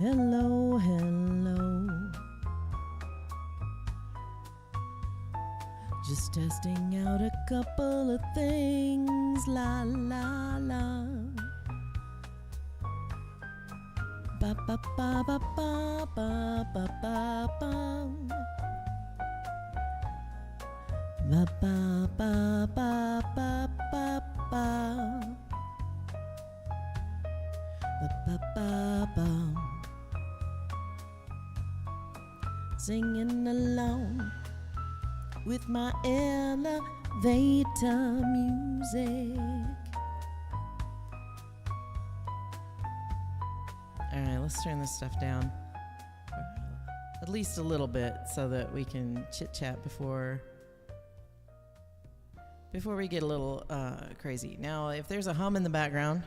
Hello, hello. Just testing out a couple of things. La la la. Ba ba ba ba ba ba ba ba ba. Ba ba ba ba ba ba ba. Ba ba ba ba. Singing along with my elevator music. All right, let's turn this stuff down at least a little bit so that we can chit-chat before we get a little crazy. Now, if there's a hum in the background,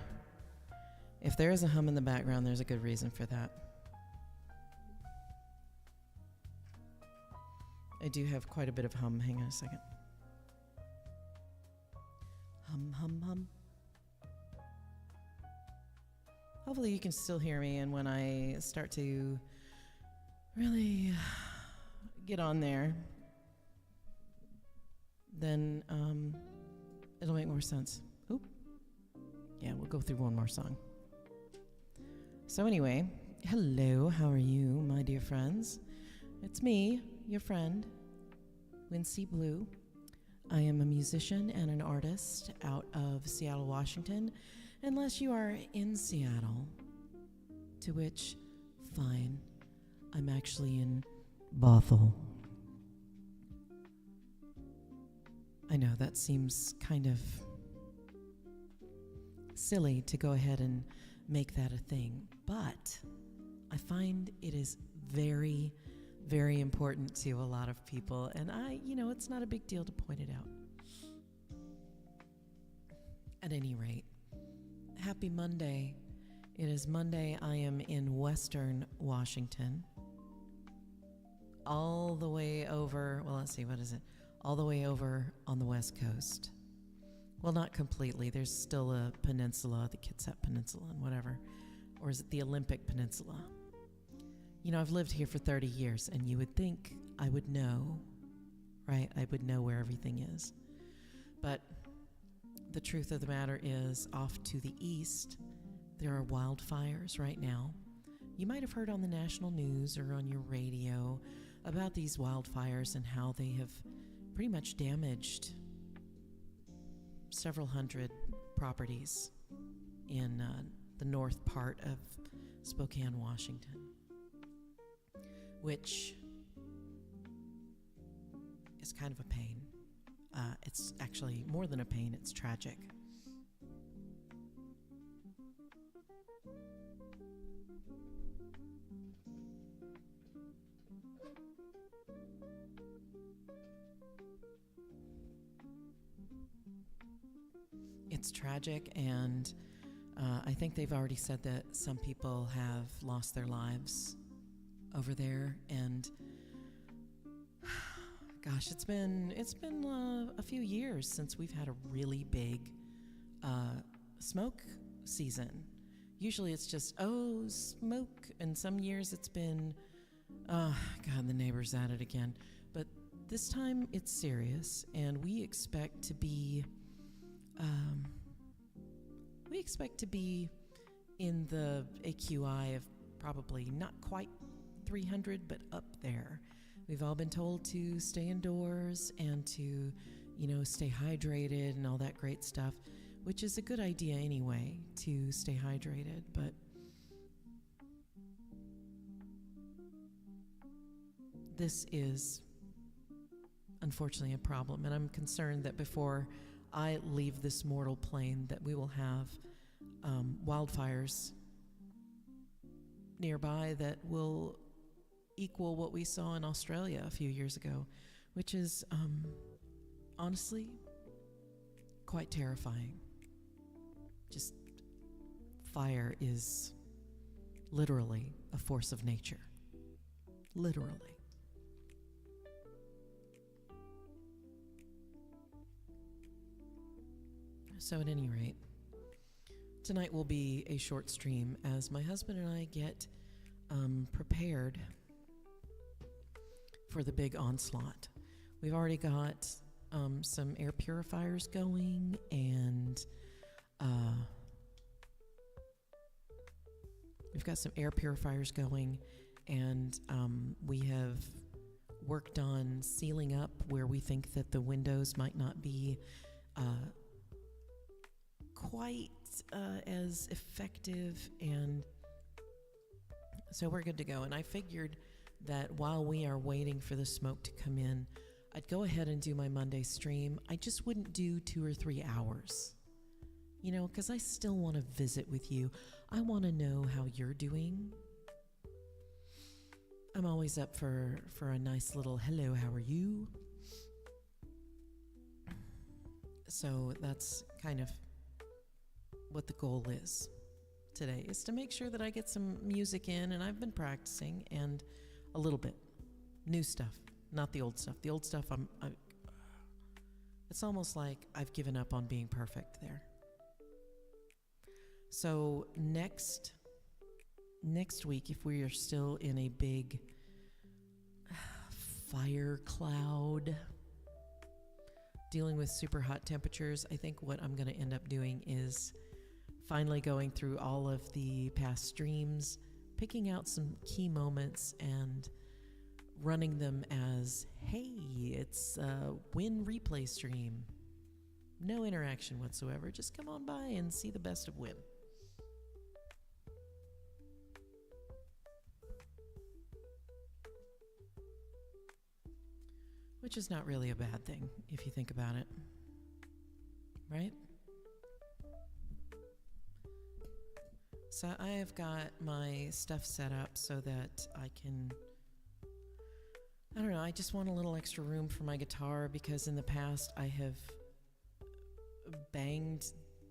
there's a good reason for that. I do have quite a bit of hum. Hang on a second. Hum, hum, hum. Hopefully you can still hear me, and when I start to really get on there, then it'll make more sense. Oop. Yeah, we'll go through one more song. So anyway, hello, how are you, my dear friends? It's me, your friend, WynneCBlue. I am a musician and an artist out of Seattle, Washington, unless you are in Seattle, to which, fine, I'm actually in Bothell. I know that seems kind of silly to go ahead and make that a thing, but I find it is very, very important to a lot of people, and it's not a big deal to point it out. At any rate, happy Monday. It is Monday. I am in Western Washington, all the way over, all the way over on the West Coast. Well, not completely. There's still a peninsula, the Kitsap Peninsula and whatever. Or is it the Olympic Peninsula? I've lived here for 30 years, and you would think I would know, right? I would know where everything is. But the truth of the matter is, off to the east, there are wildfires right now. You might have heard on the national news or on your radio about these wildfires and how they have pretty much damaged several hundred properties in the north part of Spokane, Washington, which is kind of a pain. It's actually more than a pain, it's tragic. It's tragic, and I think they've already said that some people have lost their lives over there, and gosh, it's been a few years since we've had a really big smoke season. Usually it's just smoke, and some years it's been God, the neighbor's at it again. But this time it's serious, and we expect to be in the AQI of probably not quite 300, but up there. We've all been told to stay indoors and to, stay hydrated and all that great stuff, which is a good idea anyway, to stay hydrated. But this is unfortunately a problem, and I'm concerned that before I leave this mortal plane that we will have wildfires nearby that will equal what we saw in Australia a few years ago, which is honestly quite terrifying. Just fire is literally a force of nature. Literally. So at any rate, tonight will be a short stream as my husband and I get prepared for the big onslaught. We've already got some air purifiers going, and we have worked on sealing up where we think that the windows might not be quite as effective, and so we're good to go. And I figured that while we are waiting for the smoke to come in, I'd go ahead and do my Monday stream. I just wouldn't do 2 or 3 hours, because I still want to visit with you. I want to know how you're doing. I'm always up for a nice little hello, how are you? So that's kind of what the goal is today, is to make sure that I get some music in, and I've been practicing, and a little bit new stuff, not the old stuff. The old stuff, it's almost like I've given up on being perfect there. So next week, if we are still in a big fire cloud dealing with super hot temperatures, I think what I'm going to end up doing is finally going through all of the past streams, picking out some key moments and running them as, hey, it's a Wynne replay stream. No interaction whatsoever. Just come on by and see the best of Wynne. Which is not really a bad thing, if you think about it. Right? So I have got my stuff set up so that I can, I don't know, I just want a little extra room for my guitar, because in the past I have banged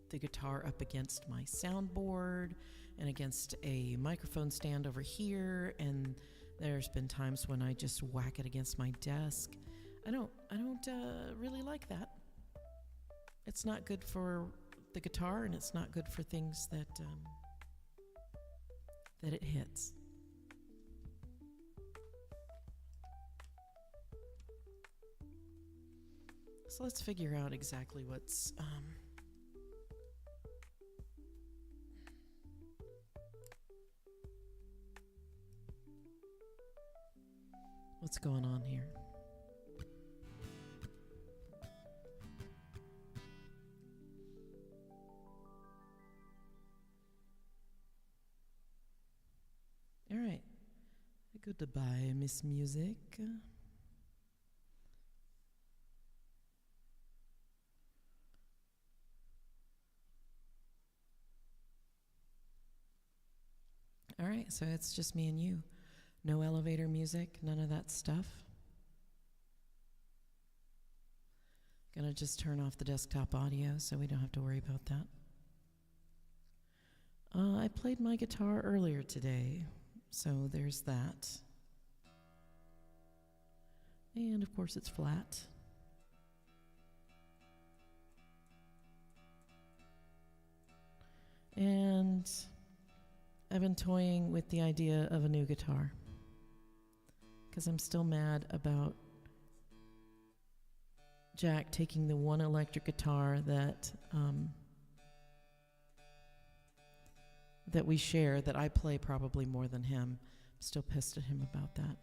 the guitar up against my soundboard and against a microphone stand over here, and there's been times when I just whack it against my desk. I don't really like that. It's not good for the guitar, and it's not good for things that it hits. So let's figure out exactly what's going on here. All right. Goodbye, Miss Music. All right, so it's just me and you. No elevator music, none of that stuff. Gonna just turn off the desktop audio so we don't have to worry about that. I played my guitar earlier today, so there's that. And of course it's flat. And I've been toying with the idea of a new guitar, because I'm still mad about Jack taking the one electric guitar that we share, that I play probably more than him. I'm still pissed at him about that.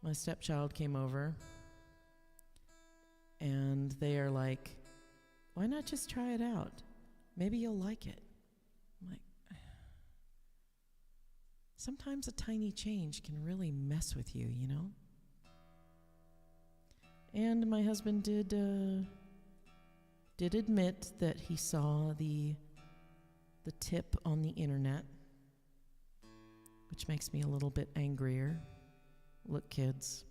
My stepchild came over, and they are like, why not just try it out? Maybe you'll like it. I'm like, sometimes a tiny change can really mess with you, you know? And my husband did admit that he saw the tip on the internet, which makes me a little bit angrier. Look, kids,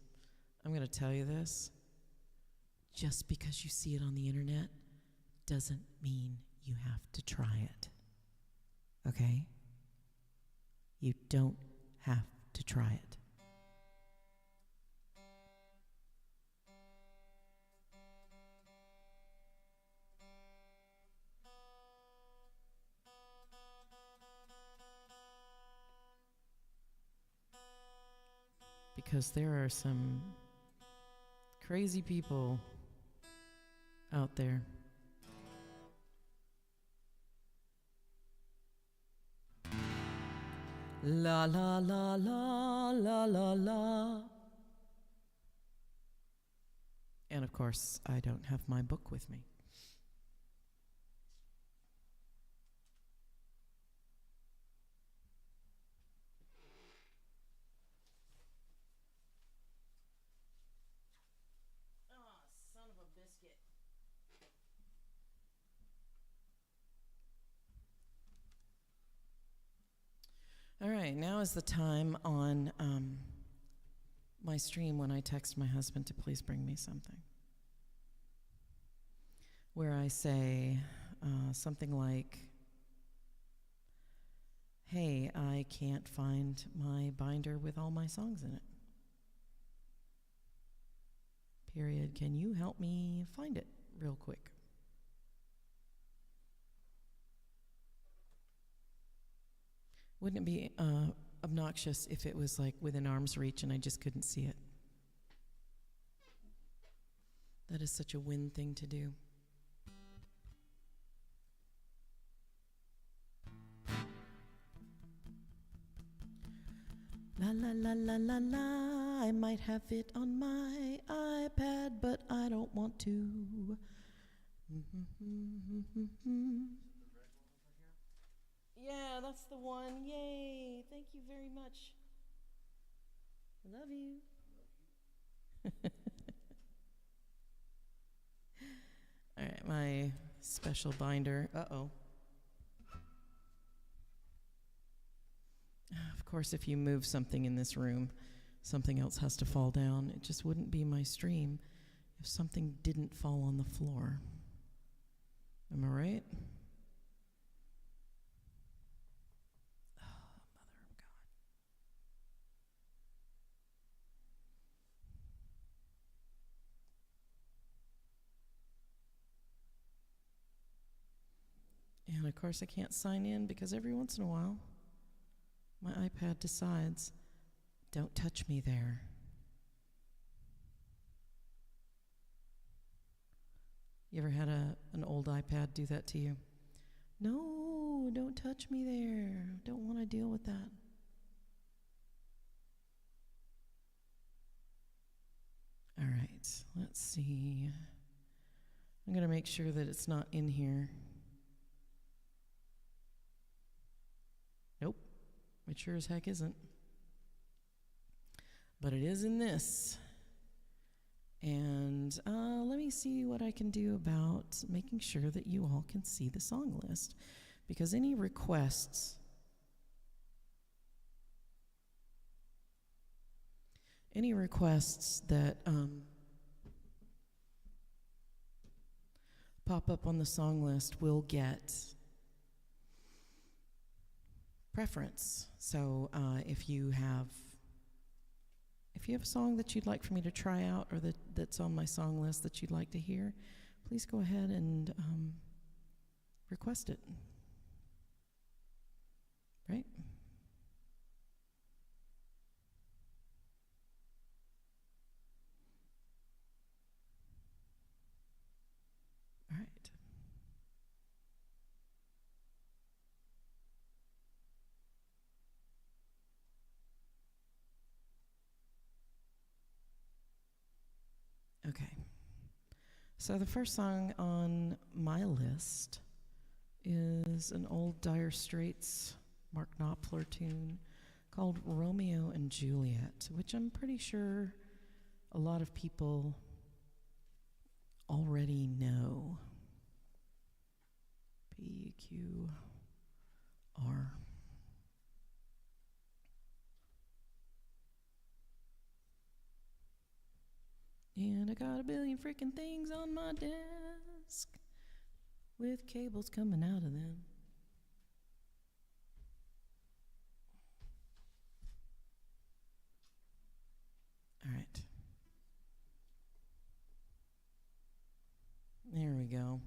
I'm going to tell you this. Just because you see it on the internet doesn't mean you have to try it. Okay? You don't have to try it. because there are some crazy people out there. La la la la la la la. And of course, I don't have my book with me. All right, now is the time on my stream when I text my husband to please bring me something, where I say something like, hey, I can't find my binder with all my songs in it. Period. Can you help me find it real quick? Wouldn't it be obnoxious if it was like within arm's reach and I just couldn't see it? That is such a Wynne thing to do. La la la la la la, I might have it on my iPad, but I don't want to. Yeah, that's the one. Yay. Thank you very much. Love you. All right, my special binder. Uh-oh. Of course, if you move something in this room, something else has to fall down. It just wouldn't be my stream if something didn't fall on the floor. Am I right? And of course I can't sign in because every once in a while my iPad decides, don't touch me there. You ever had an old iPad do that to you? No, don't touch me there. Don't want to deal with that. All right, let's see. I'm going to make sure that it's not in here. Nope, it sure as heck isn't. But it is in this. And let me see what I can do about making sure that you all can see the song list. Because any requests that pop up on the song list will get preference. So if you have a song that you'd like for me to try out or that's on my song list that you'd like to hear, please go ahead and request it. Right? All right. Okay, so the first song on my list is an old Dire Straits Mark Knopfler tune called Romeo and Juliet, which I'm pretty sure a lot of people already know. PQR. And I got a billion freaking things on my desk with cables coming out of them. All right. There we go.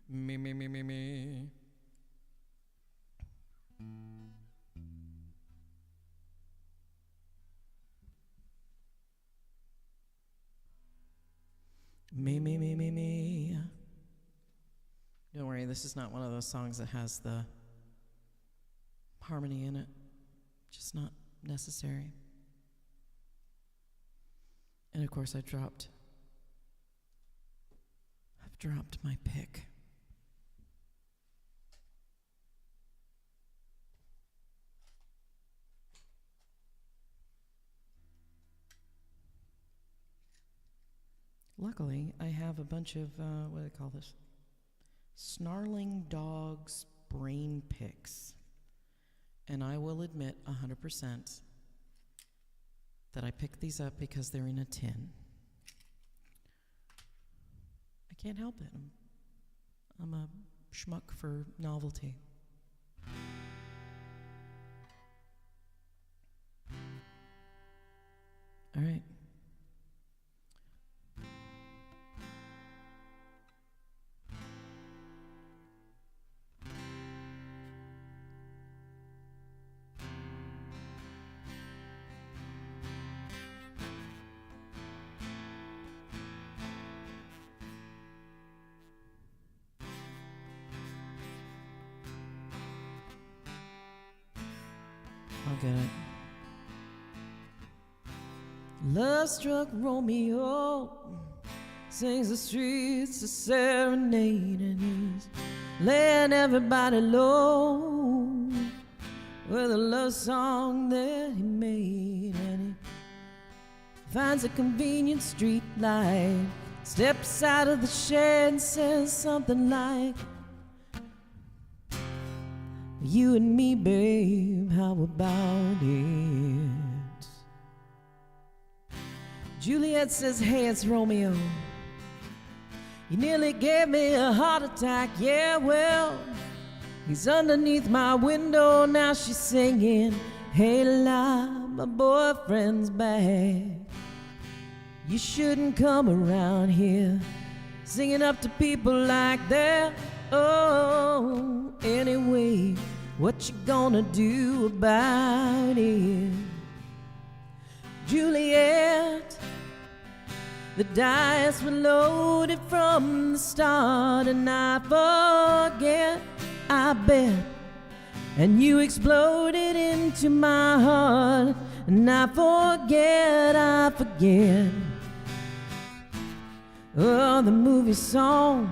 Me. Me. Don't worry, this is not one of those songs that has the harmony in it. Just not necessary. And of course I've dropped my pick. Luckily, I have a bunch of, what do they call this? Snarling dogs brain picks. And I will admit 100% that I picked these up because they're in a tin. I can't help it. I'm a schmuck for novelty. All right. I'll get it. Love-struck Romeo sings the streets a serenade, and he's laying everybody low with a love song that he made. And he finds a convenient street light, steps out of the shed and says something like, "You and me, babe, how about it?" Juliet says, "Hey, it's Romeo. You nearly gave me a heart attack." Yeah, well, he's underneath my window. Now she's singing, "Hey, la, my boyfriend's back. You shouldn't come around here singing up to people like that. Oh, anyway, what you gonna do about it?" Juliet, the dice were loaded from the start, and I forget, I bet, and you exploded into my heart, and I forget, oh, the movie song.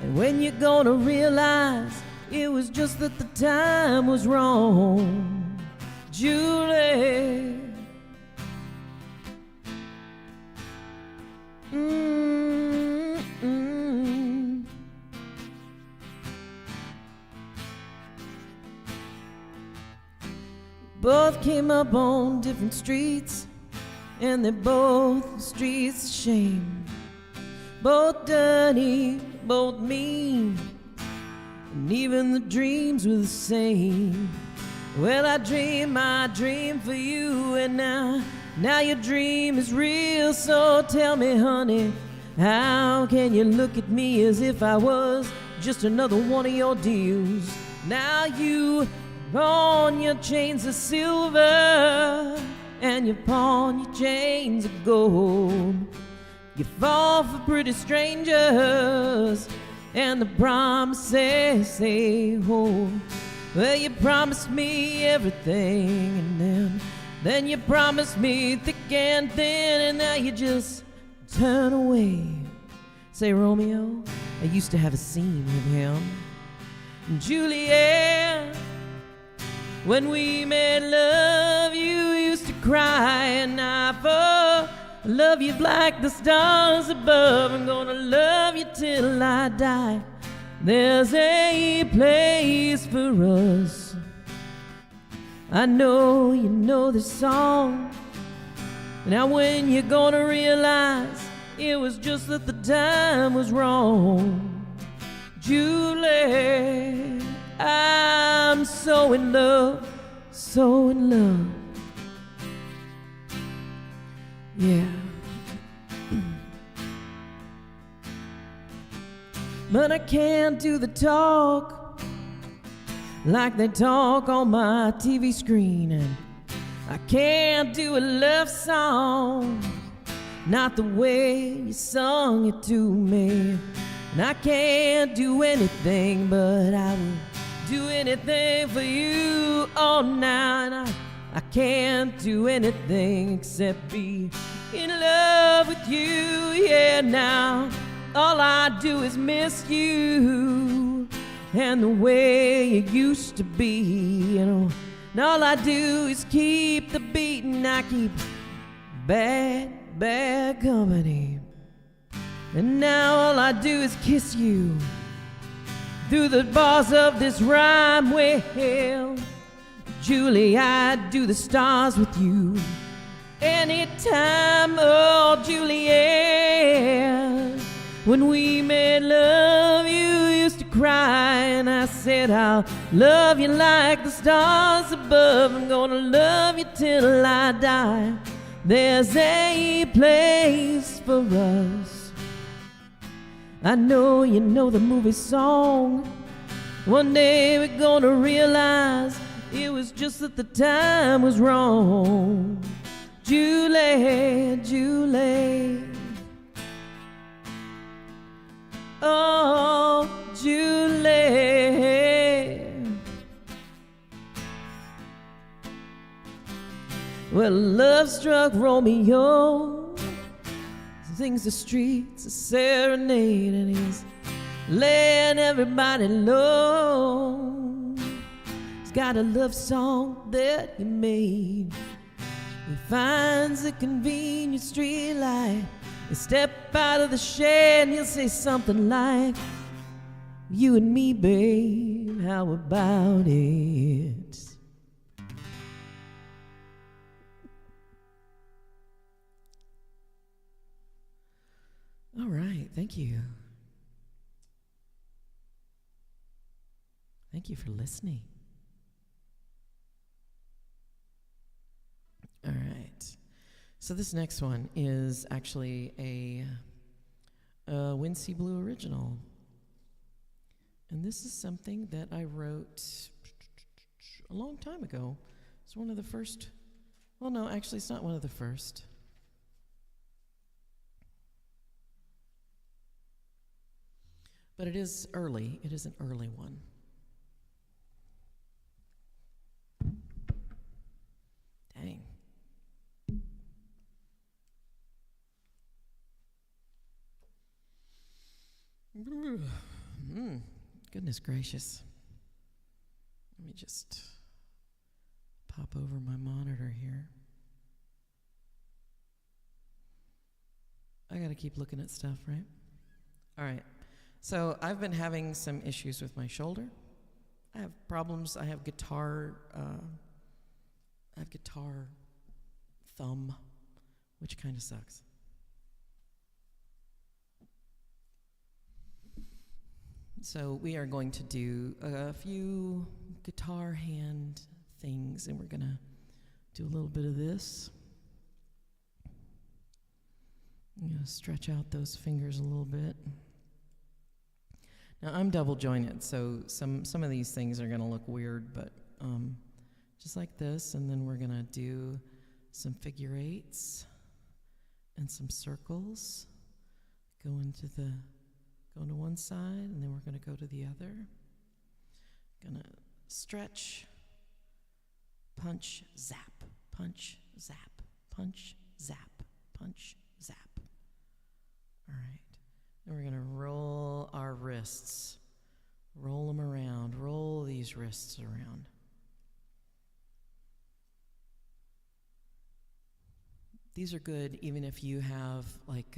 And when you're gonna realize it was just that the time was wrong, Julie. Both came up on different streets, and they're both streets of shame. Both dirty, both mean, and even the dreams were the same. Well, I dream my dream for you, and now your dream is real. So tell me, honey, how can you look at me as if I was just another one of your deals? Now you pawn your chains of silver, and you pawn your chains of gold. You fall for pretty strangers, and the promises they hold. Well, you promised me everything, and then you promised me thick and thin, and now you just turn away. Say, Romeo, I used to have a scene with him. And Juliet, when we made love, you used to cry, and I love you like the stars above. I'm gonna love you till I die. There's a place for us. I know you know this song. Now when you're gonna realize it was just that the time was wrong, Julie, I'm so in love, so in love. Yeah. But I can't do the talk like they talk on my TV screen, and I can't do a love song not the way you sung it to me. And I can't do anything, but I will do anything for you. Oh, now, and I can't do anything except be in love with you. Yeah, now all I do is miss you and the way you used to be, you know. And all I do is keep the beat, and I keep bad company. And now all I do is kiss you through the bars of this rhyme. Well, Julie, I'd do the stars with you anytime. Oh, Juliet, when we made love, you used to cry, and I said, I'll love you like the stars above. I'm gonna love you till I die. There's a place for us. I know you know the movie song. One day we're gonna realize it was just that the time was wrong. Julie, Julie, oh, Julie. Well, love struck Romeo, sings the streets a serenade, and he's laying everybody low. He's got a love song that he made. He finds a convenient street light. He step out of the shade and he'll say something like, you and me, babe, how about it? All right, thank you. Thank you for listening. All right, so this next one is actually a WynneCBlue original. And this is something that I wrote a long time ago. It's one of the first, well, no, actually it's not one of the first. But it is early. It is an early one. Dang. Goodness gracious. Let me just pop over my monitor here. I gotta keep looking at stuff, right? All right. So I've been having some issues with my shoulder. I have problems. I have guitar thumb, which kind of sucks. So we are going to do a few guitar hand things, and we're gonna do a little bit of this. I'm gonna stretch out those fingers a little bit. Now, I'm double jointed, so some of these things are going to look weird, but just like this, and then we're going to do some figure eights and some circles. Going to one side, and then we're going to go to the other. Going to stretch, punch, zap, punch, zap, punch, zap, punch, zap. All right. And we're going to roll our wrists. Roll them around. Roll these wrists around. These are good even if you have, like,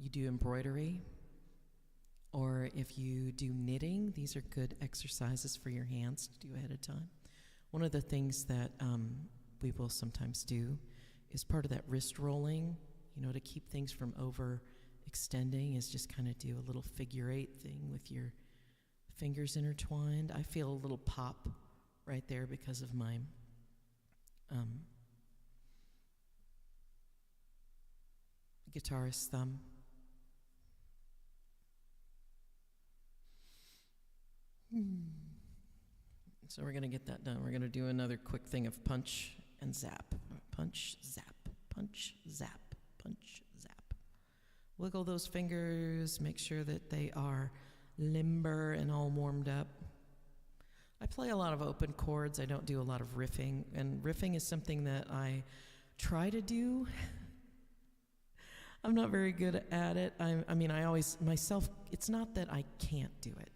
you do embroidery, or if you do knitting. These are good exercises for your hands to do ahead of time. One of the things that we will sometimes do is part of that wrist rolling, to keep things from overextending, is just kind of do a little figure eight thing with your fingers intertwined. I feel a little pop right there because of my guitarist thumb. So we're going to get that done. We're going to do another quick thing of punch and zap. Punch, zap, punch, zap, punch, zap. Wiggle those fingers, make sure that they are limber and all warmed up. I play a lot of open chords. I don't do a lot of riffing, and riffing is something that I try to do. I'm not very good at it. I mean, I always, myself, it's not that I can't do it,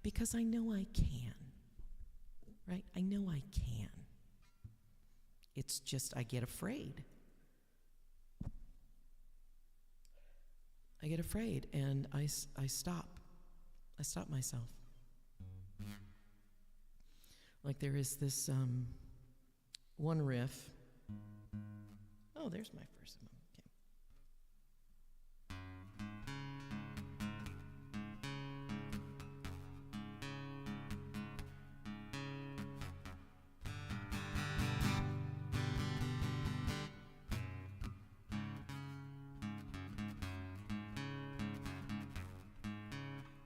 because I know I can, right? I know I can. It's just I get afraid. I get afraid, and I stop. I stop myself. Like there is this one riff. Oh, there's my first one.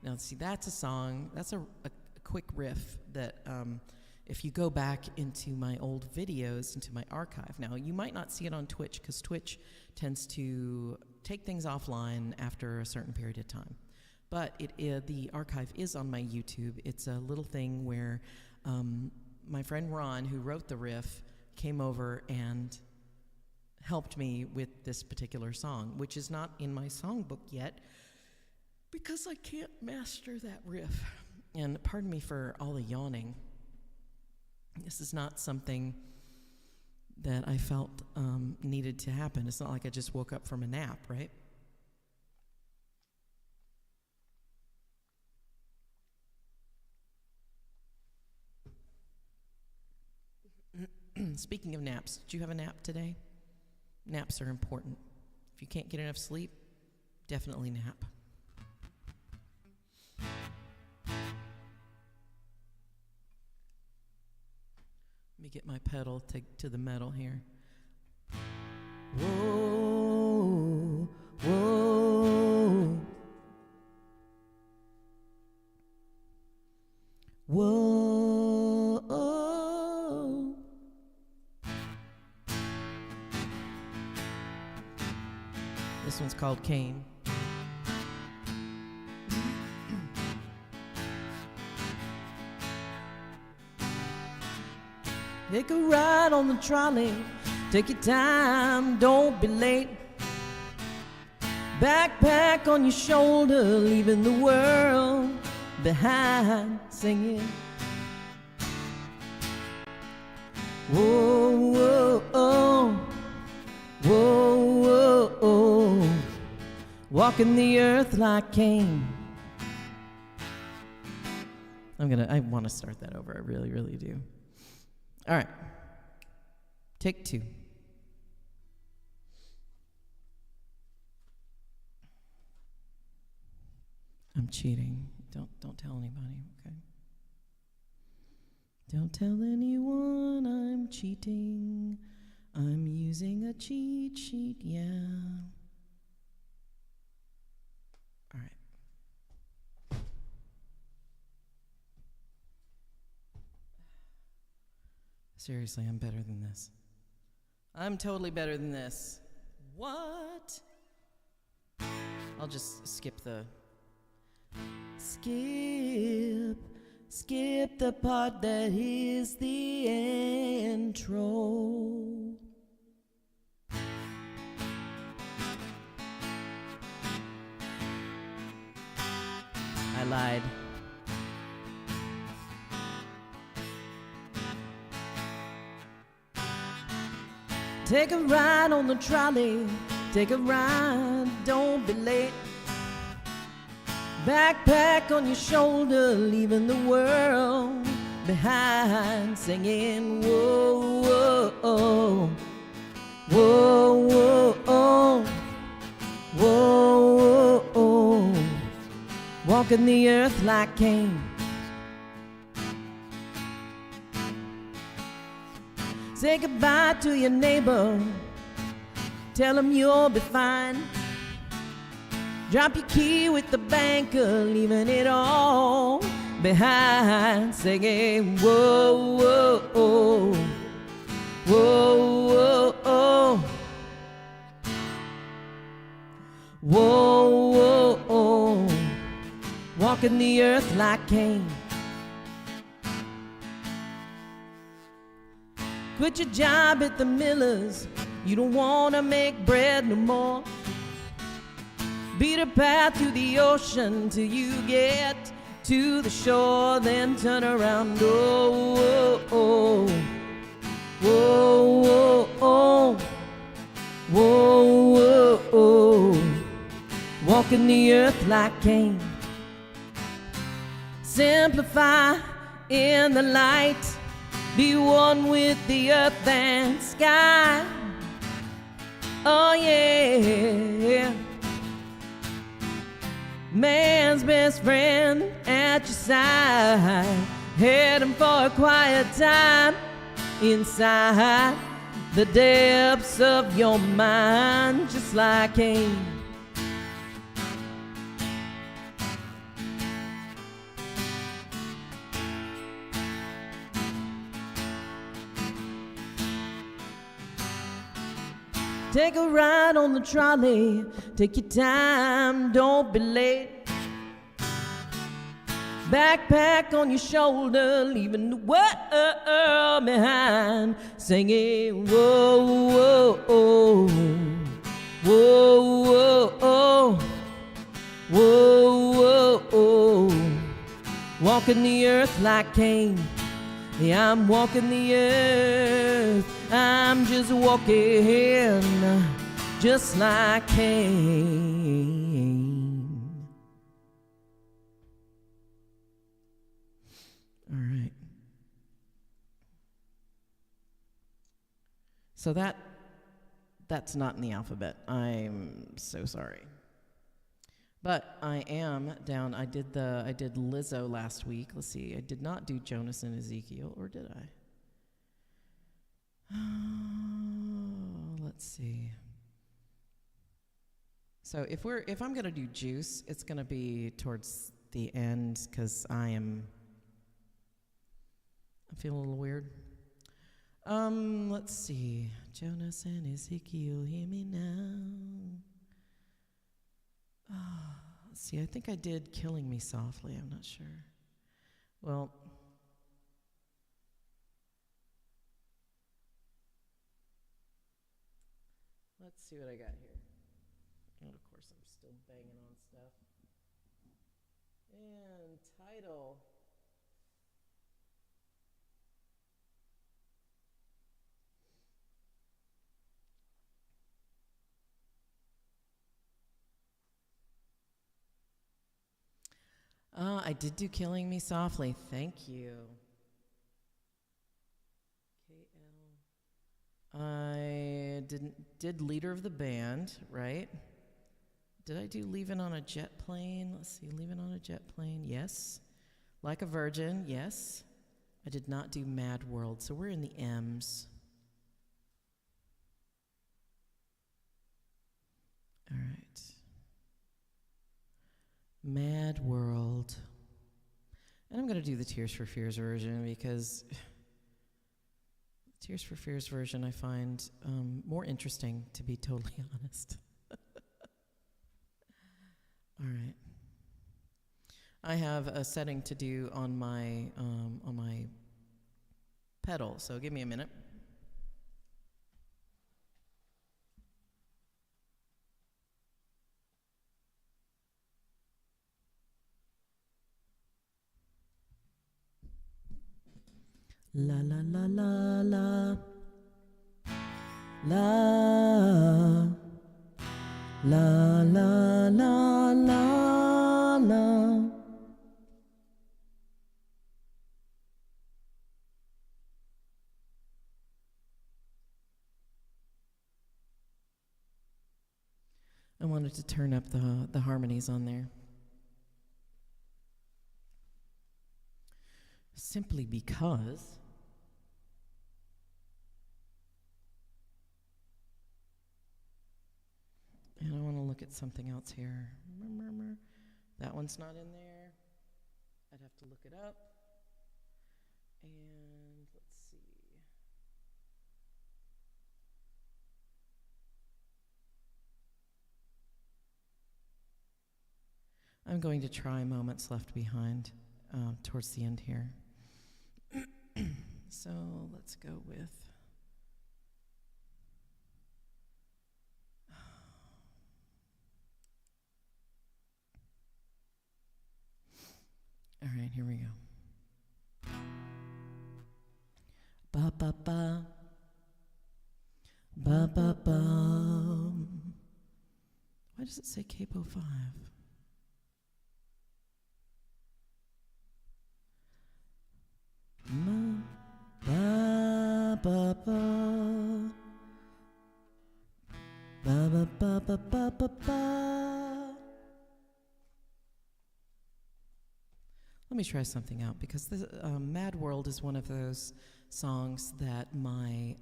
Now, see, that's a song, that's a quick riff that if you go back into my old videos, into my archive, now you might not see it on Twitch because Twitch tends to take things offline after a certain period of time. But the archive is on my YouTube. It's a little thing where my friend Ron, who wrote the riff, came over and helped me with this particular song, which is not in my songbook yet, because I can't master that riff. And pardon me for all the yawning. This is not something that I felt needed to happen. It's not like I just woke up from a nap, right? Speaking of naps, did you have a nap today? Naps are important. If you can't get enough sleep, definitely nap. Let me get my pedal to the metal here. Whoa, whoa, whoa. This one's called Cain. Take a ride on the trolley, take your time, don't be late. Backpack on your shoulder, leaving the world behind, singing. Whoa, whoa, oh, whoa, whoa, oh, walking the earth like Cain. I want to start that over, I really, really do. All right, take two. I'm cheating. Don't tell anybody, okay? Don't tell anyone I'm cheating. I'm using a cheat sheet, yeah. All right. Seriously, I'm better than this. I'm totally better than this. What? I'll just skip the... Skip the part that is the intro. I lied. Take a ride on the trolley, take a ride, don't be late. Backpack on your shoulder, leaving the world behind, singing whoa, whoa, oh, whoa, whoa, oh, whoa, whoa, oh, walking the earth like Cain. Say goodbye to your neighbor, tell him you'll be fine. Drop your key with the banker, leaving it all behind, singing whoa, whoa, oh, whoa, whoa, oh, whoa. walking the earth like Cain. Quit your job at the miller's, you don't wanna make bread no more. Beat a path through the ocean till you get to the shore, then turn around. Oh, oh, oh, whoa, oh, whoa, whoa, oh, walking the earth like Cain. Simplify in the light, be one with the earth and sky. Oh yeah, man's best friend at your side, heading for a quiet time inside the depths of your mind, just like Cain. Take a ride on the trolley, take your time, don't be late. Backpack on your shoulder, leaving the world behind, singing whoa, whoa, oh, whoa, whoa, oh, whoa, whoa, oh, walking the earth like Cain. Yeah, I'm walking the earth, I'm just walking just like Cain. All right. So that's not in the alphabet. I'm so sorry. But I am down. I did Lizzo last week. Let's see. I did not do Jonas and Ezekiel, or did I? Let's see. So if I'm gonna do Juice, it's gonna be towards the end because I feel a little weird. Let's see. Jonas and Ezekiel, hear me now. Let's see, I think I did Killing Me Softly, I'm not sure. Well, let's see what I got here. And of course, I'm still banging on stuff. And title. I did do Killing Me Softly. Thank you. KL. I did Leader of the Band, right? Did I do Leaving on a Jet Plane? Let's see, Leaving on a Jet Plane, yes. Like a Virgin, yes. I did not do Mad World, so we're in the M's. All right. Mad World. And I'm going to do the Tears for Fears version because Tears for Fears version I find more interesting, to be totally honest. All right. I have a setting to do on my pedal, so give me a minute. La la la la la la la la la la la. I wanted to turn up the harmonies on there. Simply because and I want to look at something else here. That one's not in there. I'd have to look it up. And let's see. I'm I'm going to try Moments Left Behind towards the end here. So let's go with... All right, here we go. Ba ba ba. Ba ba ba. Why does it say Capo 5? Ma ba ba ba. Ba ba ba ba ba ba ba. Let me try something out, because this, Mad World is one of those songs that my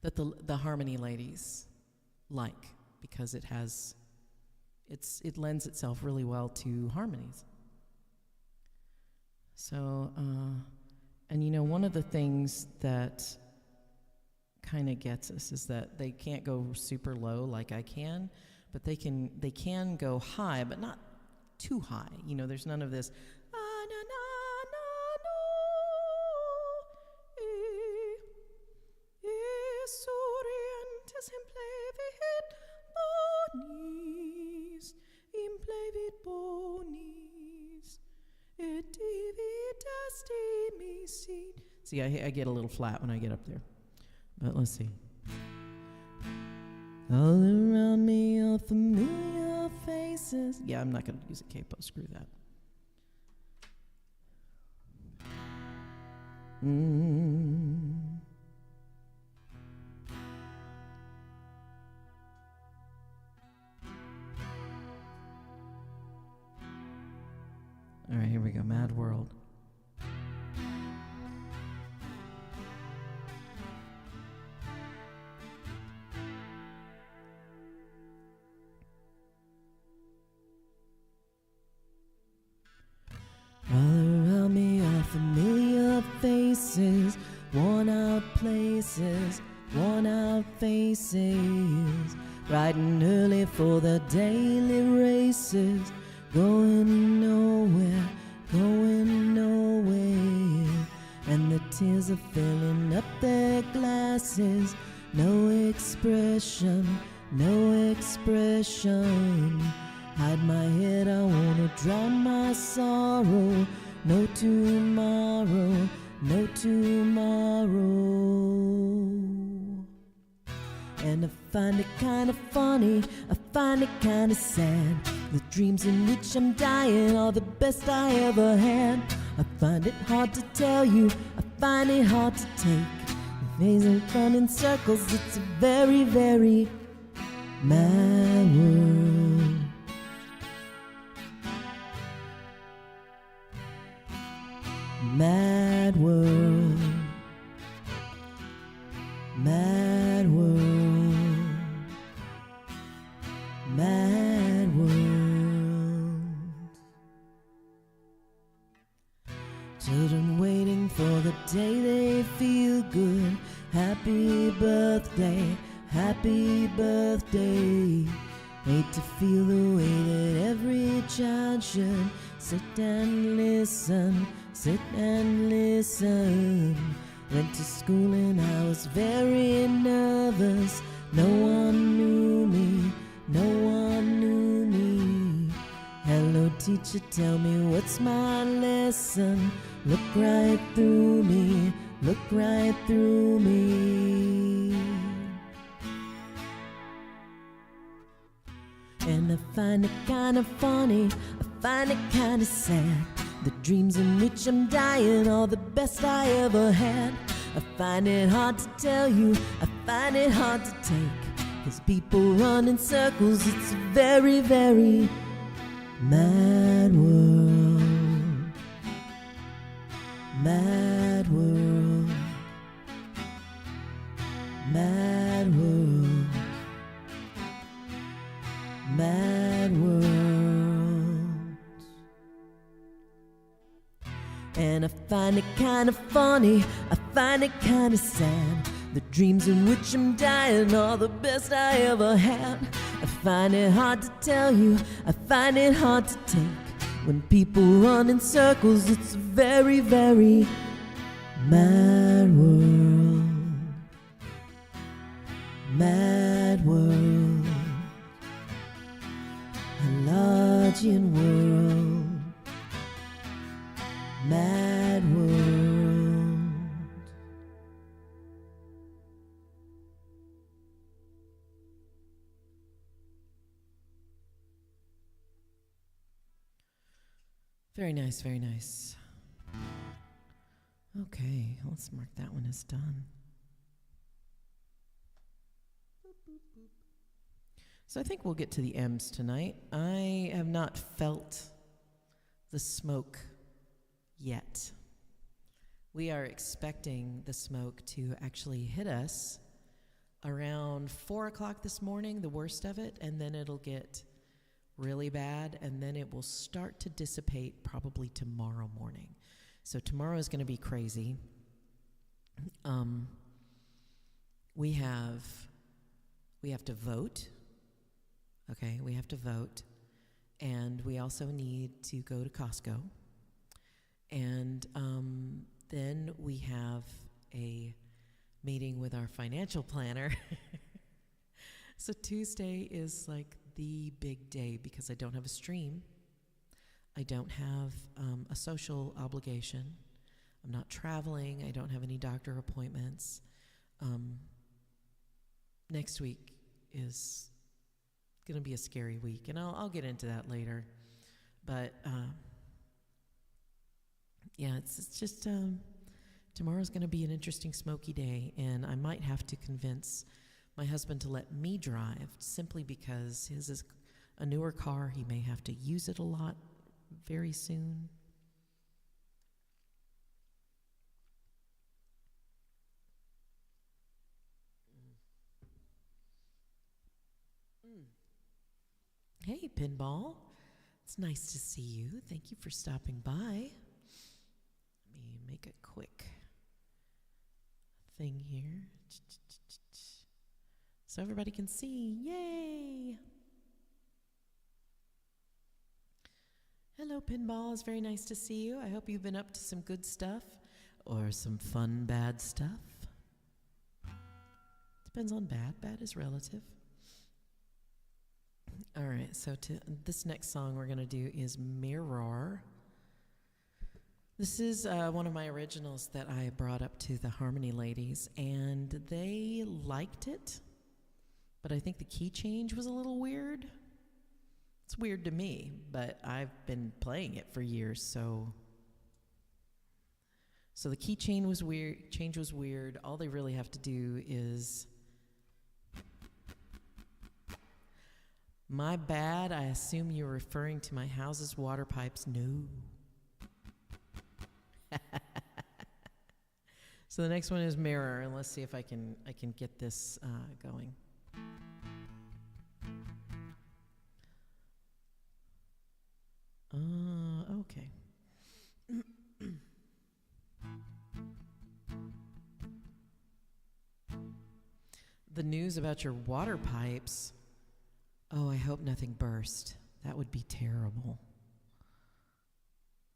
that the harmony ladies like, because it lends itself really well to harmonies. So, and you know, one of the things that kind of gets us is that they can't go super low like I can, but they can go high, but not too high. You know, there's none of this See, I get a little flat when I get up there. But let's see. All around me are familiar faces. Yeah, I'm not going to use a capo. Screw that. All right, here we go. Mad World. All around me are familiar faces, worn out places, worn out faces, riding early for the daily races, going nowhere, going nowhere, and the tears are filling up their glasses, no expression, no expression. Hide my head, I wanna drown my sorrow. No tomorrow, no tomorrow. And I find it kind of funny, I find it kind of sad. The dreams in which I'm dying are the best I ever had. I find it hard to tell you, I find it hard to take. The things that run in circles, it's a very, very mad world. Mad world, mad world, mad world. Children waiting for the day they feel good. Happy birthday, happy birthday. Hate to feel the way that every child should. Sit and listen, sit and listen. Went to school and I was very nervous. No one knew me, no one knew me. Hello teacher, tell me what's my lesson. Look right through me, look right through me. And I find it kind of funny, I find it kind of sad. The dreams in which I'm dying are the best I ever had. I find it hard to tell you, I find it hard to take. 'Cause people run in circles, it's a very, very mad world. Mad world. Mad world. Mad world. And I find it kind of funny, I find it kind of sad. The dreams in which I'm dying are the best I ever had. I find it hard to tell you, I find it hard to take. When people run in circles, it's a very, very mad world. Mad world. A Lodgian world. Mad world. Very nice, very nice. Okay, let's mark that one as done. So I think we'll get to the M's tonight. I have not felt the smoke yet. We are expecting the smoke to actually hit us around 4 o'clock this morning, the worst of it, and then it'll get really bad, and then it will start to dissipate probably tomorrow morning. So tomorrow is going to be crazy. We have to vote. Okay, we have to vote, and we also need to go to Costco, and then we have a meeting with our financial planner. So Tuesday is like the big day because I don't have a stream. I don't have a social obligation. I'm not traveling. I don't have any doctor appointments. Next week is going to be a scary week, and I'll get into that later. But yeah, it's just tomorrow's going to be an interesting smoky day, and I might have to convince my husband to let me drive simply because his is a newer car. He may have to use it a lot very soon. Hey, Pinball. It's nice to see you. Thank you for stopping by. Let me make a quick thing here so everybody can see. Yay! Hello, Pinball. It's very nice to see you. I hope you've been up to some good stuff or some fun, bad stuff. Depends on bad. Bad is relative. All right, so this next song we're going to do is Mirror. This is one of my originals that I brought up to the Harmony ladies, and they liked it, but I think the key change was a little weird. It's weird to me, but I've been playing it for years, so the key change was weird. All they really have to do is... My bad, I assume you're referring to my house's water pipes. No. So the next one is Mirror, and let's see if I can get this going. Okay. The news about your water pipes. Oh, I hope nothing burst. That would be terrible.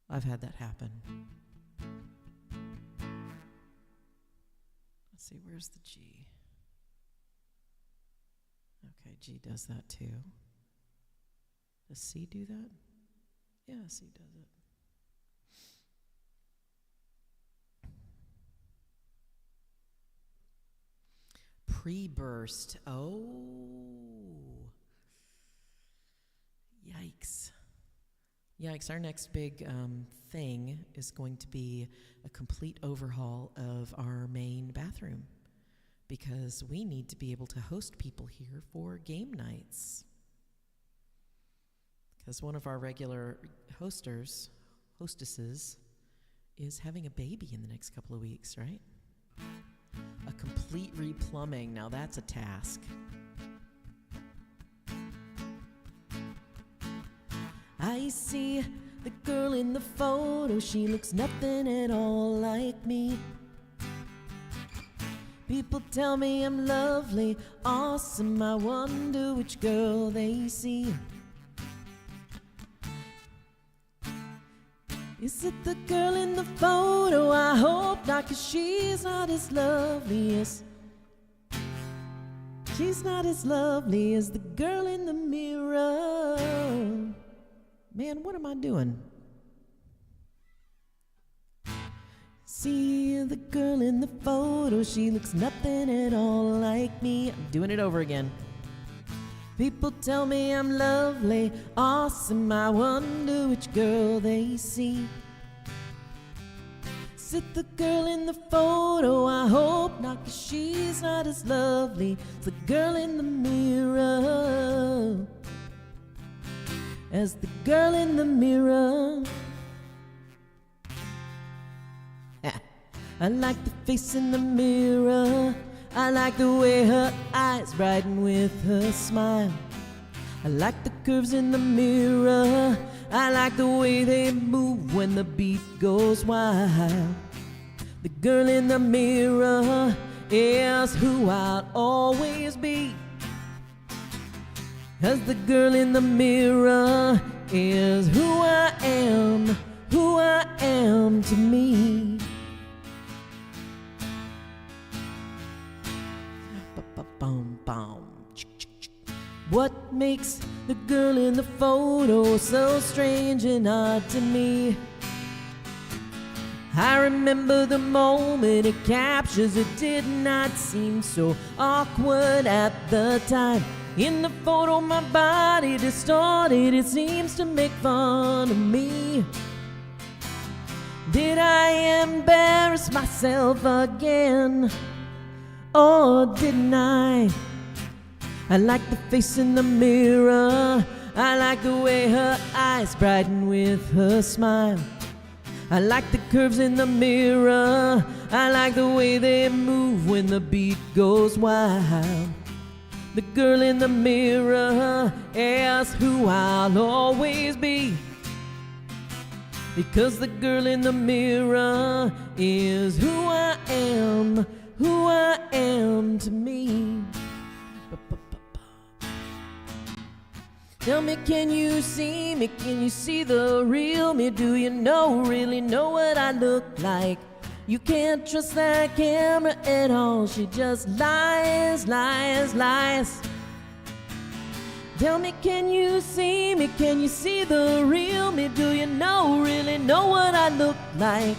I've had that happen. Let's see, where's the G? Okay, G does that too. Does C do that? Yeah, C does it. Pre-burst. Oh. Yikes, our next big thing is going to be a complete overhaul of our main bathroom because we need to be able to host people here for game nights. Because one of our regular hostesses is having a baby in the next couple of weeks, right? A complete replumbing, now that's a task. I see the girl in the photo, she looks nothing at all like me. People tell me I'm lovely, awesome. I wonder which girl they see. Is it the girl in the photo? I hope not, 'cause she's not as lovely as she's not as lovely as the girl in the mirror. Man, what am I doing? See the girl in the photo, she looks nothing at all like me. I'm doing it over again. People tell me I'm lovely, awesome. I wonder which girl they see. Is it the girl in the photo? I hope not, 'cause she's not as lovely as the girl in the mirror. As the girl in the mirror. I like the face in the mirror. I like the way her eyes brighten with her smile. I like the curves in the mirror. I like the way they move when the beat goes wild. The girl in the mirror is who I'll always be. 'Cause the girl in the mirror is who I am to me. What makes the girl in the photo so strange and odd to me? I remember the moment it captures. It did not seem so awkward at the time. In the photo, my body distorted. It seems to make fun of me. Did I embarrass myself again? Or didn't I? I like the face in the mirror. I like the way her eyes brighten with her smile. I like the curves in the mirror. I like the way they move when the beat goes wild. The girl in the mirror is who I'll always be. Because the girl in the mirror is who I am to me. Tell me, can you see me? Can you see the real me? Do you really know what I look like? You can't trust that camera at all. She just lies. Tell me, can you see me? Can you see the real me? Do you really know what I look like?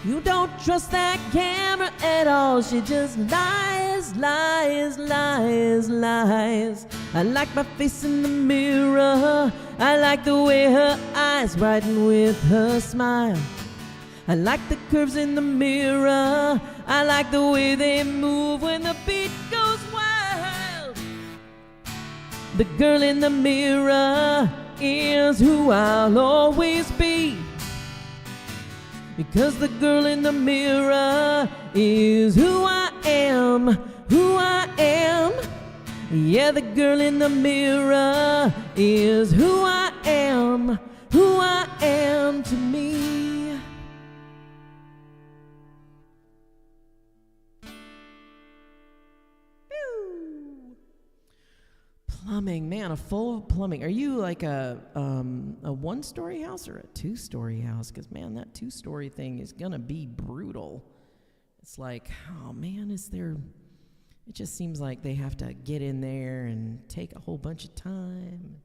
You don't trust that camera at all. She just lies. I like my face in the mirror. I like the way her eyes brighten with her smile. I like the curves in the mirror. I like the way they move when the beat goes wild. The girl in the mirror is who I'll always be. Because the girl in the mirror is who I am. Yeah, the girl in the mirror is who I am to me. Plumbing, man, a full plumbing. Are you like a one-story house or a two-story house? Because, man, that two-story thing is going to be brutal. It's like, oh, man, it just seems like they have to get in there and take a whole bunch of time.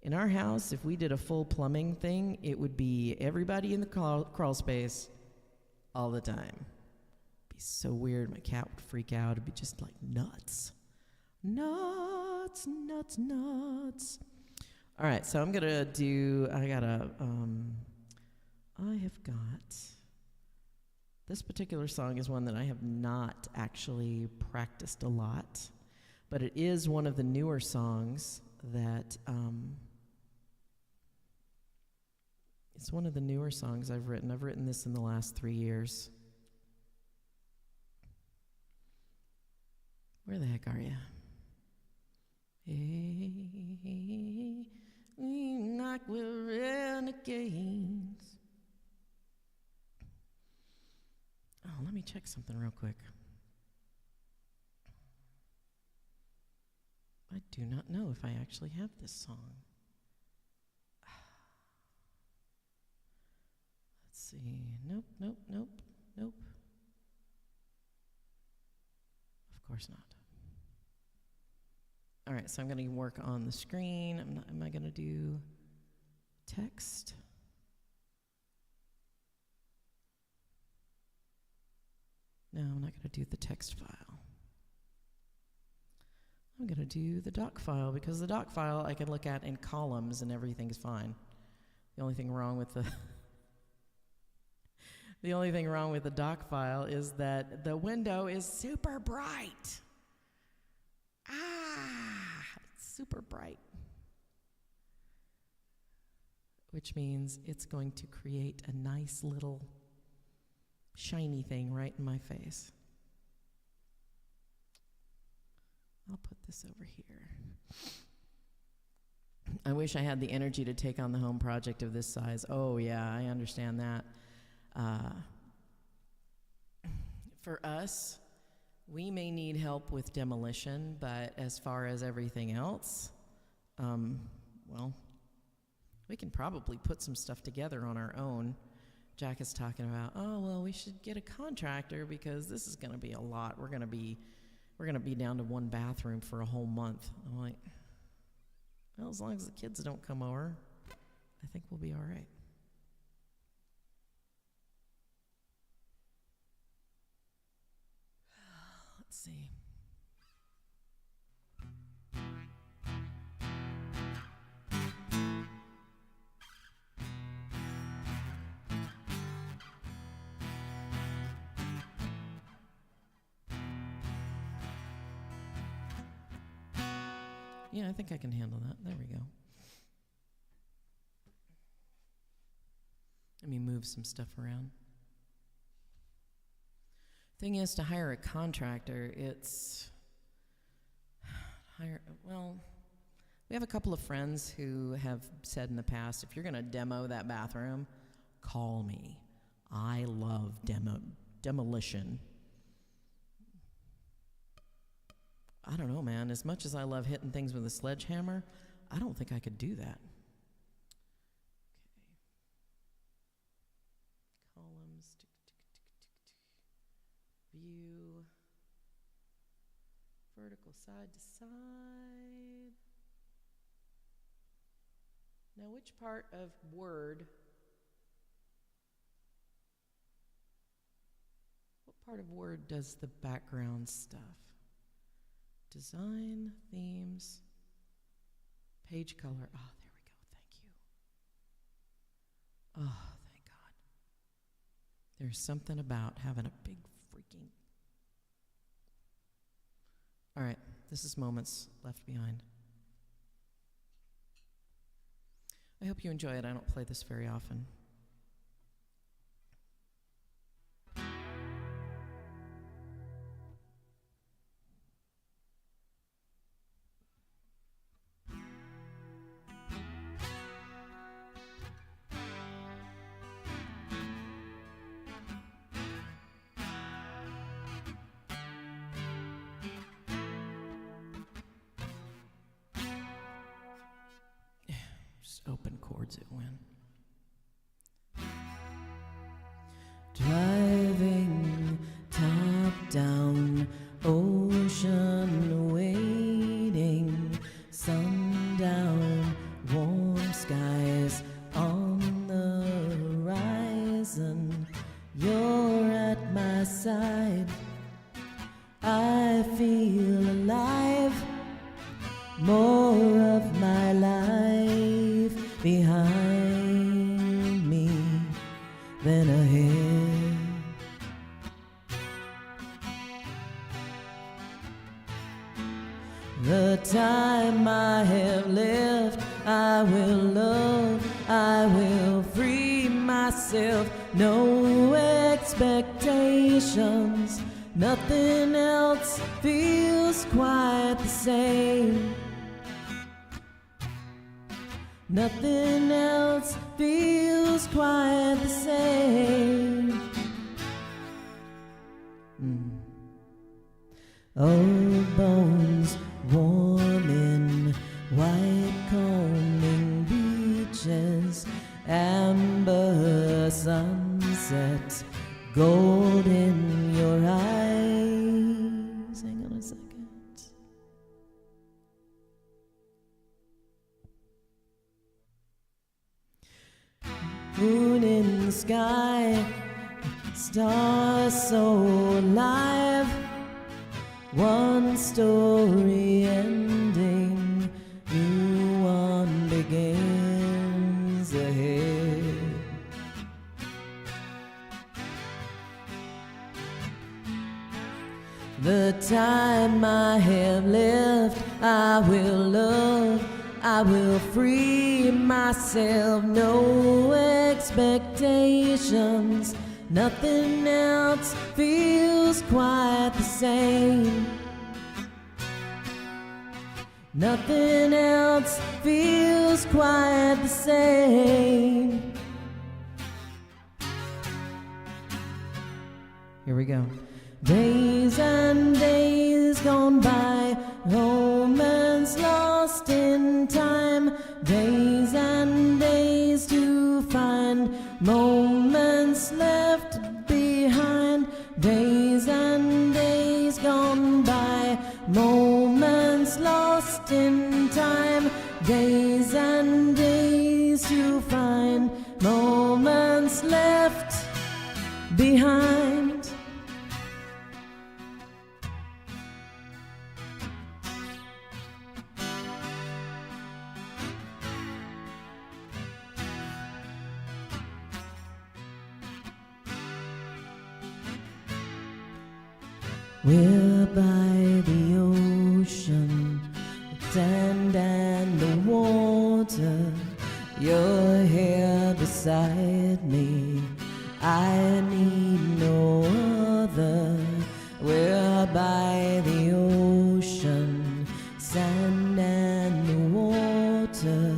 In our house, if we did a full plumbing thing, it would be everybody in the crawl space all the time. It'd be so weird. My cat would freak out. It'd be just like nuts. Nuts. All right, so I'm gonna do, I have got, this particular song is one that I have not actually practiced a lot, but it is one of the newer songs that, it's one of the newer songs I've written. I've written this in the last 3 years. Where the heck are you? Hey, like we're renegades. Oh, let me check something real quick. do not know if I actually have this song. Let's see. Nope. Of course not. All right, so I'm going to work on the screen. Am I going to do text? No, I'm not going to do the text file. I'm going to do the doc file, because the doc file I can look at in columns and everything's fine. The only thing wrong with the the only thing wrong with the doc file is that the window is super bright. It's super bright. Which means it's going to create a nice little shiny thing right in my face. I'll put this over here. I wish I had the energy to take on the home project of this size. Oh yeah, I understand that. For us, we may need help with demolition, but as far as everything else, well, we can probably put some stuff together on our own. Jack is talking about, oh, well, we should get a contractor because this is going to be a lot. We're going to be down to one bathroom for a whole month. I'm like, well, as long as the kids don't come over, I think we'll be all right. Let's see. Yeah, I think I can handle that. There we go. Let me move some stuff around. Thing is, to hire a contractor, well, we have a couple of friends who have said in the past, if you're going to demo that bathroom, call me. I love demolition. I don't know, man. As much as I love hitting things with a sledgehammer, I don't think I could do that. Okay. Columns. View. Vertical side to side. Now, which part of Word? What part of Word does the background stuff? Design, themes, page color. Oh, there we go. Thank you. Oh, thank God. There's something about having a big freaking... All right, this is Moments Left Behind. I hope you enjoy it. I don't play this very often. Open chords at Wynne. Driving top down, ocean waiting, sundown, warm skies on the horizon. You're at my side, I feel alive, more of my life behind me than ahead. The time I have left, I will love, I will free myself. No expectations, nothing else feels quite the same. Nothing else feels quite the same. Old bones warm in moon in the sky, stars so alive, one story ending, new one begins ahead. The time I have left, I will love, I will free myself, no expectations, nothing else feels quite the same. Nothing else feels quite the same. Here we go. Days and days gone by, moments lost in time, days and days to find, moments left behind, days and days gone by, moments lost in time, days and days to find, moments left behind. We're by the ocean, the sand and the water. You're here beside me, I need no other. We're by the ocean, sand and the water.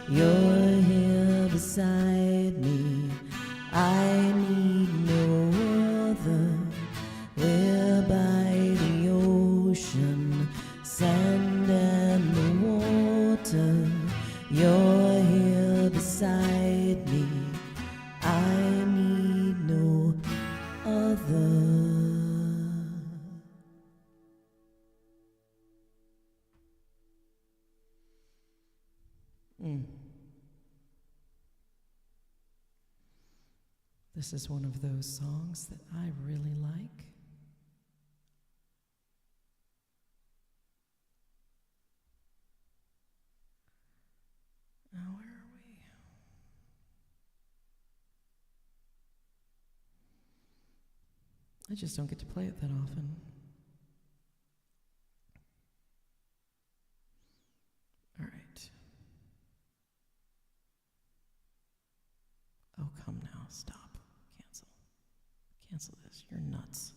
You're here beside me, I need no other. We're by the ocean, sand and the water. You're here beside me, I need no other. This is one of those songs that I really like. Now, where are we? I just don't get to play it that often. All right. Oh, come now. Stop. Cancel. Cancel this. You're nuts.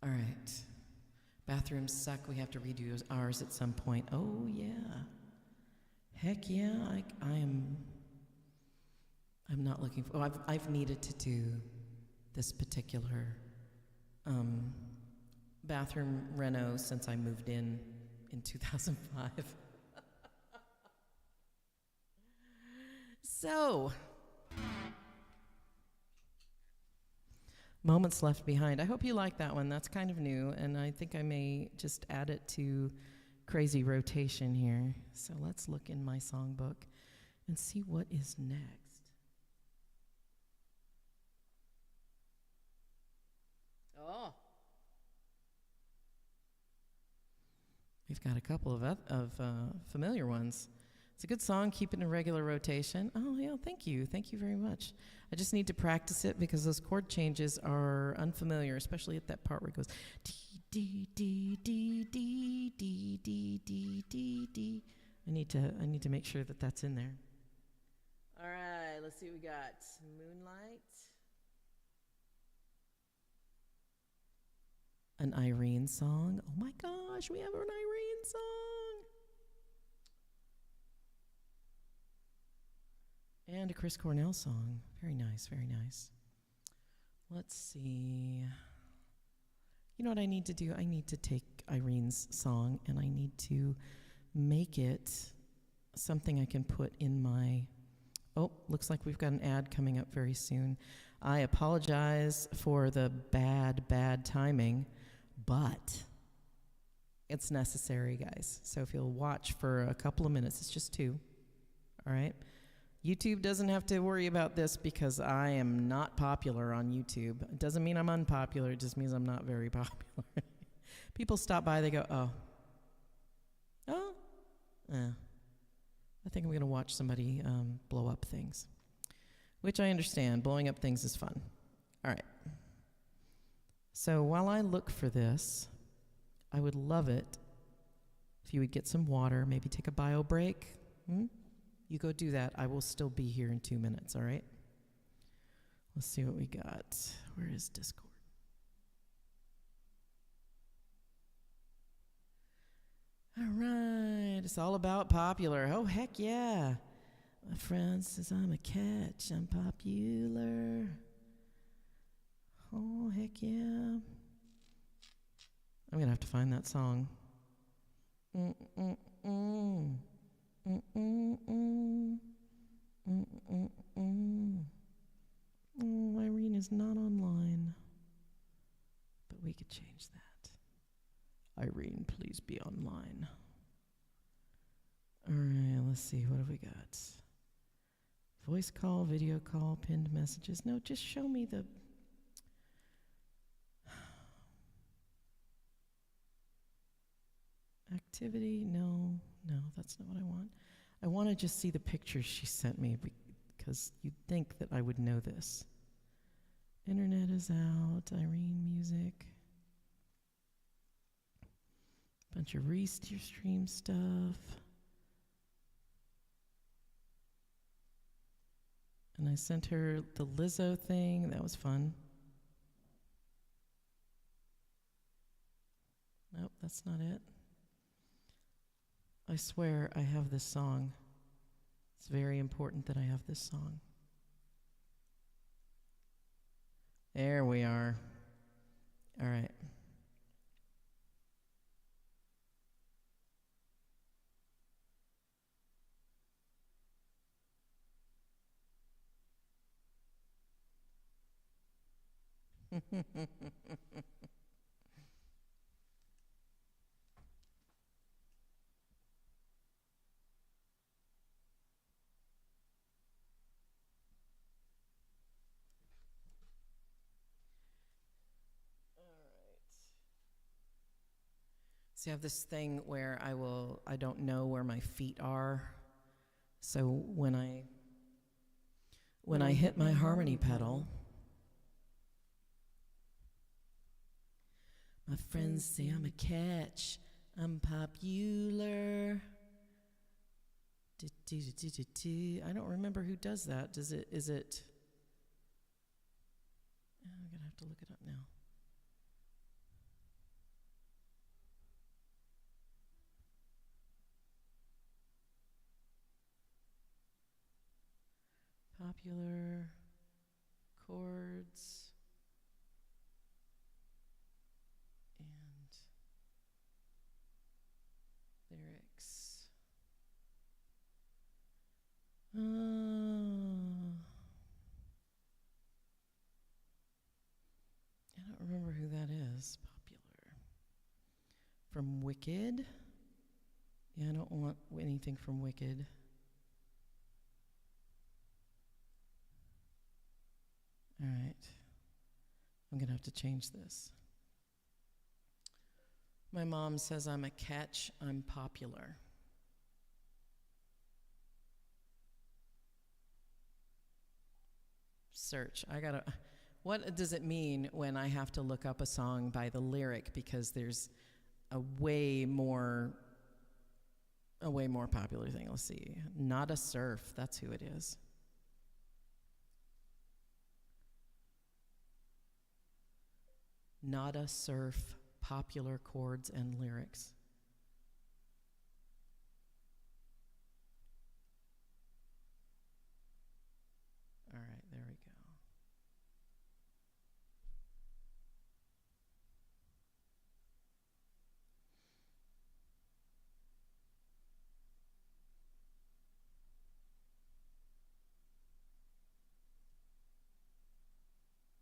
All right. Bathrooms suck. We have to redo ours at some point. Oh, yeah. Heck yeah. I'm not looking for... Oh, I've needed to do this particular bathroom reno since I moved in 2005. So... Moments Left Behind. I hope you like that one. That's kind of new, and I think I may just add it to crazy rotation here. So let's look in my songbook and see what is next. Oh. We've got a couple of familiar ones. It's a good song. Keep it in regular rotation. Oh, yeah, thank you. Thank you very much. I just need to practice it because those chord changes are unfamiliar, especially at that part where it goes D, D, D, D, D, D, D, D, D. I need to make sure that that's in there. All right, let's see what we got. Moonlight. An Irene song. Oh my gosh, we have an Irene song. And a Chris Cornell song. Very nice, very nice. Let's see. You know what I need to do? I need to take Irene's song and I need to make it something I can put in my... Oh, looks like we've got an ad coming up very soon. I apologize for the bad timing, but It's necessary, guys. So if you'll watch for a couple of minutes, it's just 2. All right? YouTube doesn't have to worry about this because I am not popular on YouTube. It doesn't mean I'm unpopular. It just means I'm not very popular. People stop by, they go, oh. I think I'm going to watch somebody blow up things, which I understand. Blowing up things is fun. All right. So while I look for this, I would love it if you would get some water, maybe take a bio break. You go do that. I will still be here in 2 minutes, all right? Let's see what we got. Where is Discord? All right. It's all about popular. Oh, heck yeah. My friend says I'm a catch. I'm popular. Oh, heck yeah. I'm going to have to find that song. Irene is not online, but we could change that. Irene, please be online. All right, let's see. What have we got? Voice call, video call, pinned messages. No, just show me the... Activity, no, that's not what I want. I want to just see the pictures she sent me because you'd think that I would know this. Internet is out, Irene music. Bunch of Restream stuff. And I sent her the Lizzo thing, that was fun. Nope, that's not it. I swear I have this song. It's very important that I have this song. There we are. All right. So I have this thing where I don't know where my feet are. So when I hit my harmony pedal, my friends say I'm a catch, I'm popular. I don't remember who does that. Is it? I'm gonna have to look it up now. Popular chords and lyrics. I don't remember who that is. Popular. From Wicked? Yeah, I don't want anything from Wicked. All right. I'm going to have to change this. My mom says I'm a catch, I'm popular. Search. What does it mean when I have to look up a song by the lyric because there's a way more popular thing. Let's see. Not a Surf, that's who it is. Nada Surf, popular chords and lyrics. All right, there we go.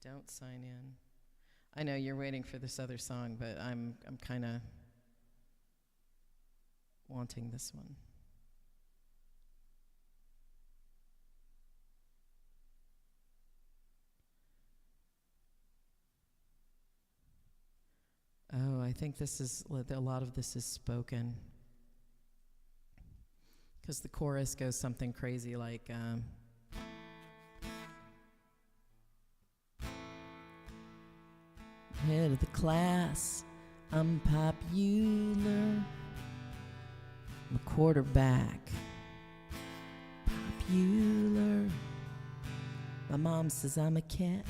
Don't sign in. I know you're waiting for this other song, but I'm kind of wanting this one. Oh, I think this is, a lot of this is spoken. Because the chorus goes something crazy like, head of the class, I'm popular, I'm a quarterback, popular, my mom says I'm a catch.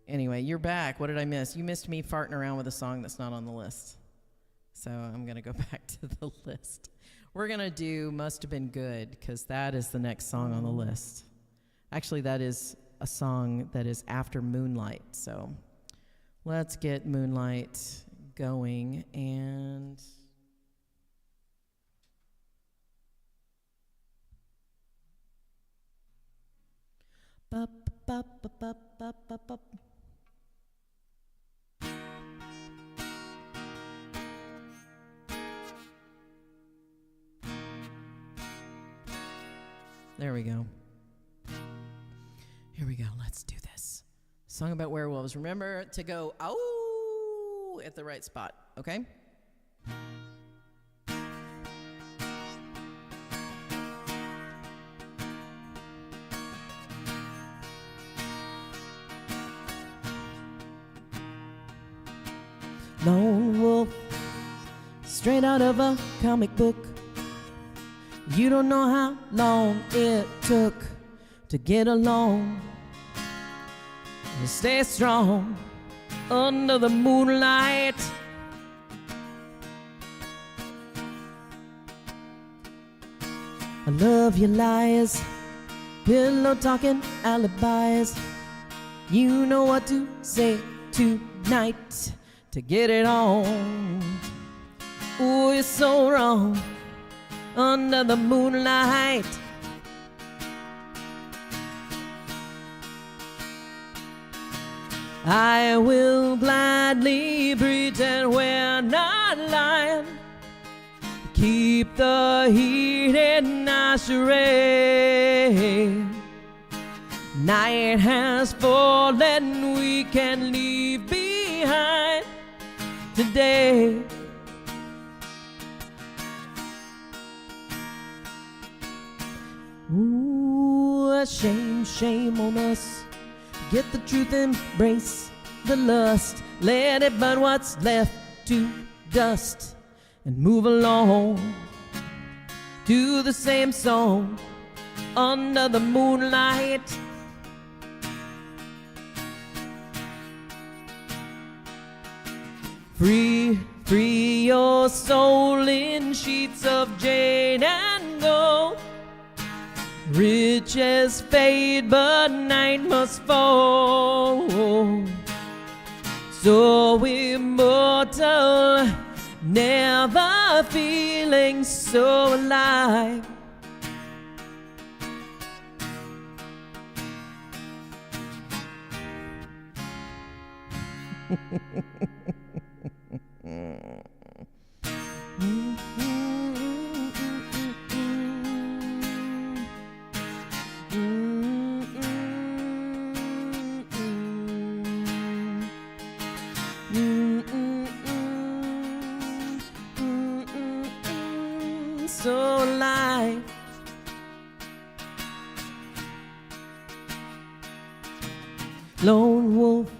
Anyway, you're back. What did I miss? You missed me farting around with a song that's not on the list. So I'm going to go back to the list. We're going to do Must Have Been Good, because that is the next song on the list. Actually, that is a song that is after Moonlight. So let's get Moonlight going. And bup, bup, bup, bup, bup, bup, bup. There we go. Here we go. Let's do this. Song about werewolves. Remember to go, ow, at the right spot, okay? Lone wolf, straight out of a comic book. You don't know how long it took to get along, to stay strong under the moonlight. I love your lies, pillow talking alibis. You know what to say tonight to get it on. Ooh, you're so wrong under the moonlight. I will gladly pretend we're not lying, keep the heat in our charade. Night has fallen, we can leave behind today. Ooh, shame, shame on us. Get the truth, embrace the lust. Let it burn what's left to dust and move along to the same song under the moonlight. Free, free your soul in sheets of jade and gold. Riches fade, but night must fall. So immortal, never feeling so alive. So alive. Lone wolf,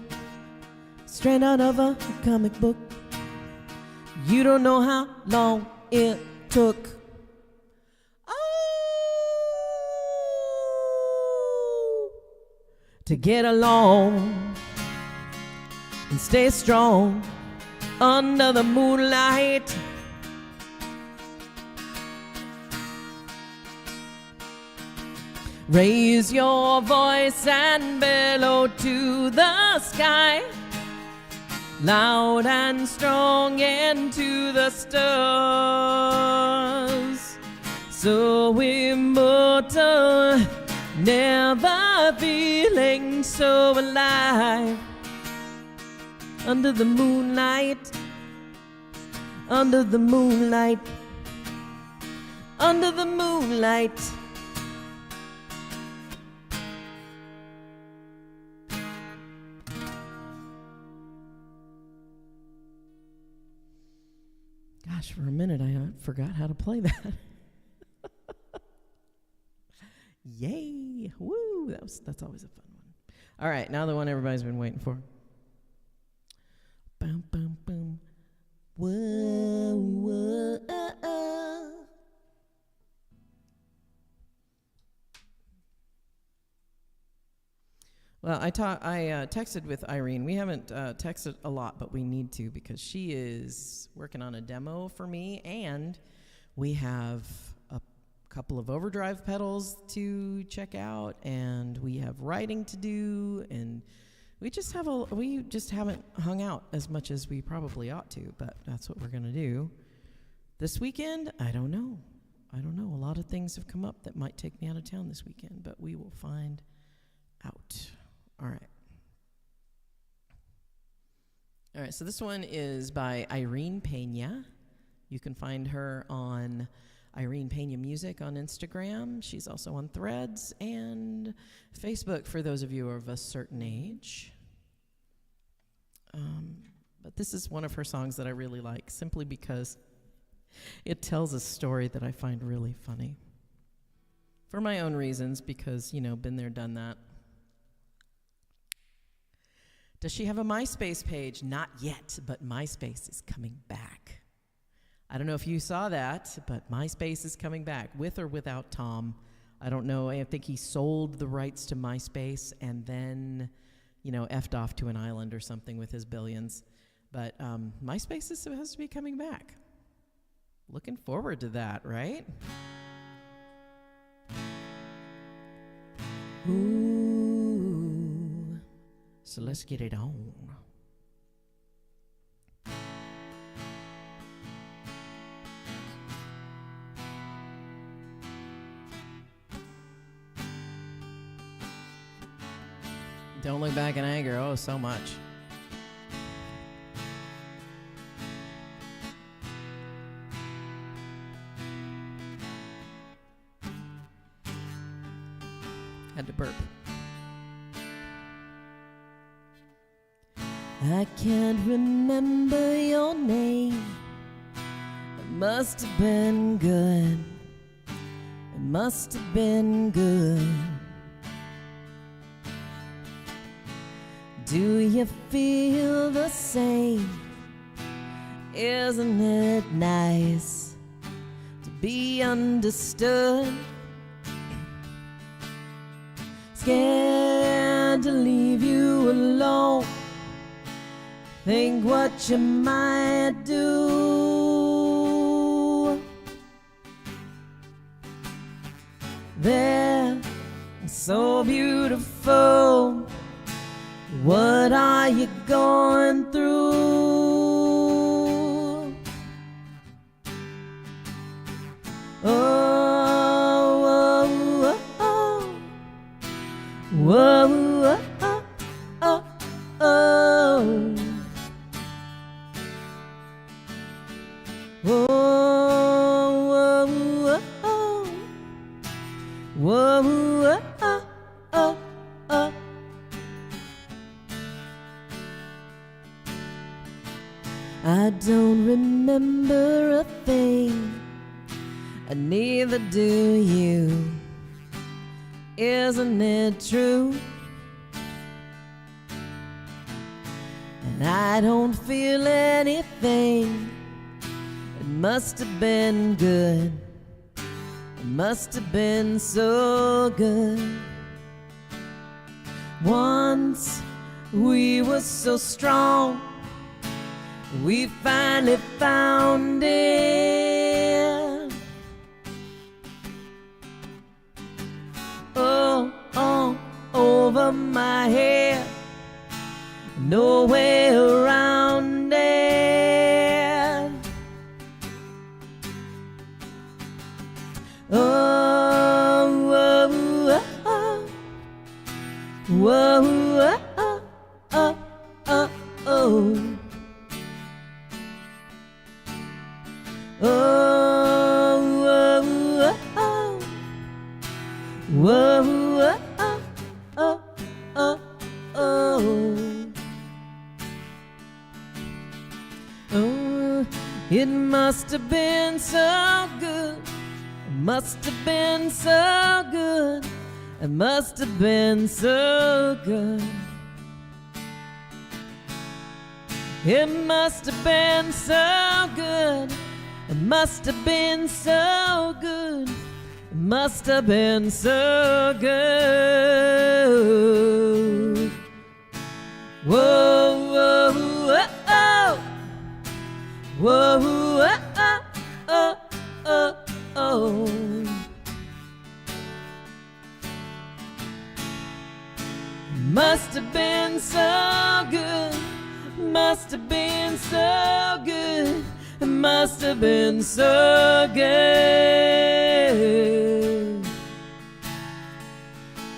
straight out of a comic book. You don't know how long it took. Oh, to get along and stay strong under the moonlight. Raise your voice and bellow to the sky, loud and strong into the stars. So immortal, never feeling so alive under the moonlight. under the moonlight, under the moonlight. Gosh, for a minute I forgot how to play that. Yay! Woo! That's always a fun one. All right, now the one everybody's been waiting for. Boom, boom, boom. Whoa, whoa, Well, I texted with Irene. We haven't texted a lot, but we need to because she is working on a demo for me, and we have a couple of overdrive pedals to check out, and we have writing to do, and we just haven't hung out as much as we probably ought to, but that's what we're going to do. This weekend, I don't know. A lot of things have come up that might take me out of town this weekend, but we will find out. All right, so this one is by Irene Pena. You can find her on Irene Pena Music on Instagram. She's also on Threads and Facebook for those of you of a certain age. But this is one of her songs that I really like, simply because it tells a story that I find really funny. For my own reasons, because, been there, done that. Does she have a MySpace page? Not yet, but MySpace is coming back. I don't know if you saw that, but MySpace is coming back, with or without Tom. I don't know. I think he sold the rights to MySpace and then, effed off to an island or something with his billions. But MySpace is supposed to be coming back. Looking forward to that, right? Ooh. So let's get it on. Don't look back in anger. Oh, so much. Had to burp. I can't remember your name. It must have been good. It must have been good. Do you feel the same? Isn't it nice to be understood? Scared to leave you alone. Think what you might do. They're so beautiful. What are you going through? Oh, oh, oh, whoa, oh, oh, oh. Whoa, whoa, oh, whoa, oh, oh, oh. I don't remember a thing, and neither do you. Isn't it true? And I don't feel anything. It must have been good. It must have been so good. Once we were so strong. We finally found it. Oh, oh, over my head. No way around it. Oh, whoa, oh, whoa, oh, oh, oh, oh. It must have been so good. It must have been so good. It must have been so good. It must have been so good. It must have been so good. It must have been so good. Whoa, whoa, whoa, oh. Whoa, oh, oh, oh, oh. Must have been so good. Must have been so good. It must have been so good.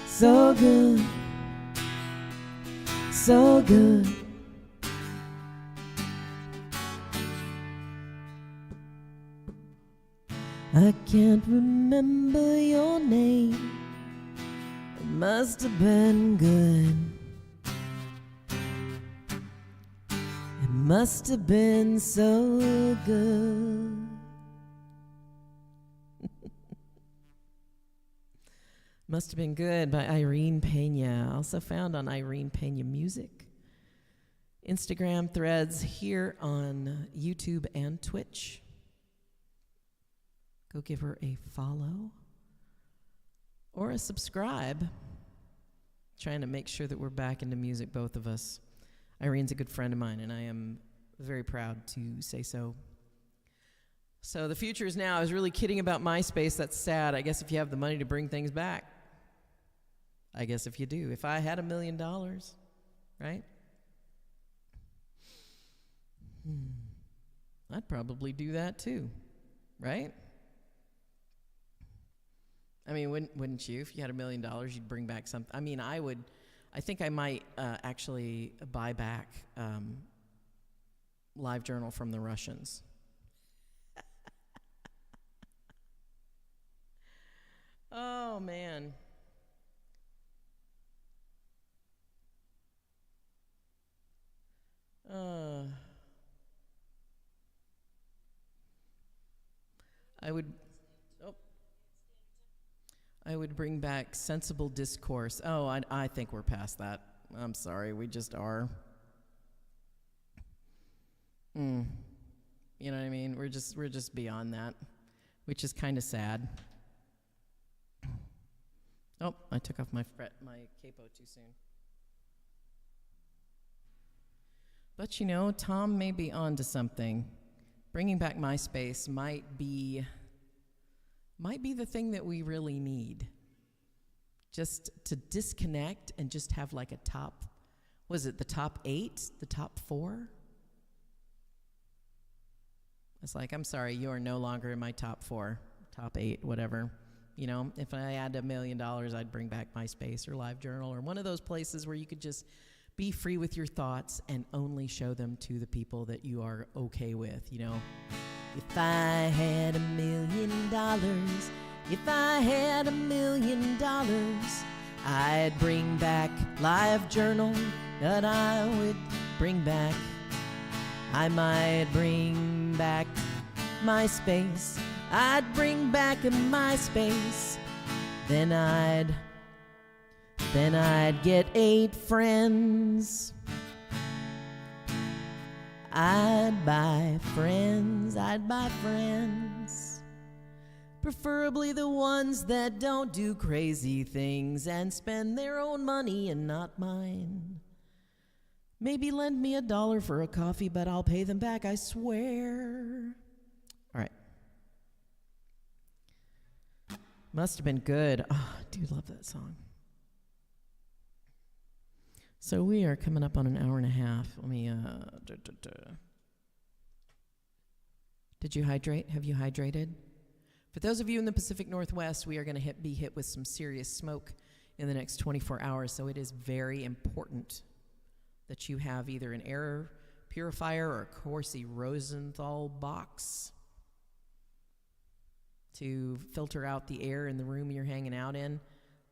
So good. So good. I can't remember your name. It must have been good. It must have been so good. Must have been good by Irene Pena. Also found on Irene Pena Music. Instagram, Threads, here on YouTube and Twitch. Go give her a follow or a subscribe. Trying to make sure that we're back into music, both of us. Irene's a good friend of mine, and I am very proud to say so. So the future is now. I was really kidding about MySpace. That's sad. I guess if you have the money to bring things back. I guess if you do. If I had $1 million, right? I'd probably do that too, right? I mean, wouldn't you? If you had $1 million, you'd bring back something. I mean, I would. I think I might actually buy back LiveJournal from the Russians. Oh, man. I would bring back sensible discourse. Oh, I think we're past that. I'm sorry, we just are. You know what I mean? We're just beyond that, which is kind of sad. Oh, I took off my capo too soon. But you know, Tom may be onto something. Bringing back MySpace might be the thing that we really need. Just to disconnect and just have like a top, was it the top 8, the top 4? It's like, I'm sorry, you are no longer in my top 4, top 8, whatever. You know, if I had $1 million, I'd bring back MySpace or LiveJournal or one of those places where you could just be free with your thoughts and only show them to the people that you are okay with, you know. If I had $1 million, if I had $1 million, I'd bring back LiveJournal, but I would bring back, I might bring back MySpace. I'd bring back a MySpace. Then I'd get 8 friends. I'd buy friends. Preferably the ones that don't do crazy things and spend their own money and not mine. Maybe lend me $1 for a coffee, but I'll pay them back, I swear. All right. Must have been good. Oh, I do love that song. So we are coming up on an hour and a half. Let me, Did you hydrate? Have you hydrated? For those of you in the Pacific Northwest, we are going to be hit with some serious smoke in the next 24 hours, so it is very important that you have either an air purifier or a Corsi Rosenthal box to filter out the air in the room you're hanging out in.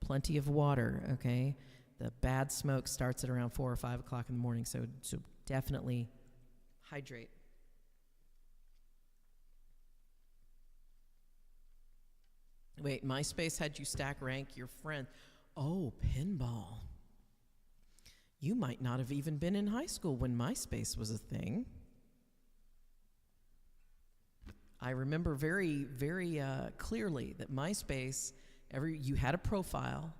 Plenty of water, okay? The bad smoke starts at around 4 or 5 o'clock in the morning, so definitely hydrate. Wait, MySpace had you stack rank your friend. Oh, pinball. You might not have even been in high school when MySpace was a thing. I remember very, very clearly that MySpace, you had a profile.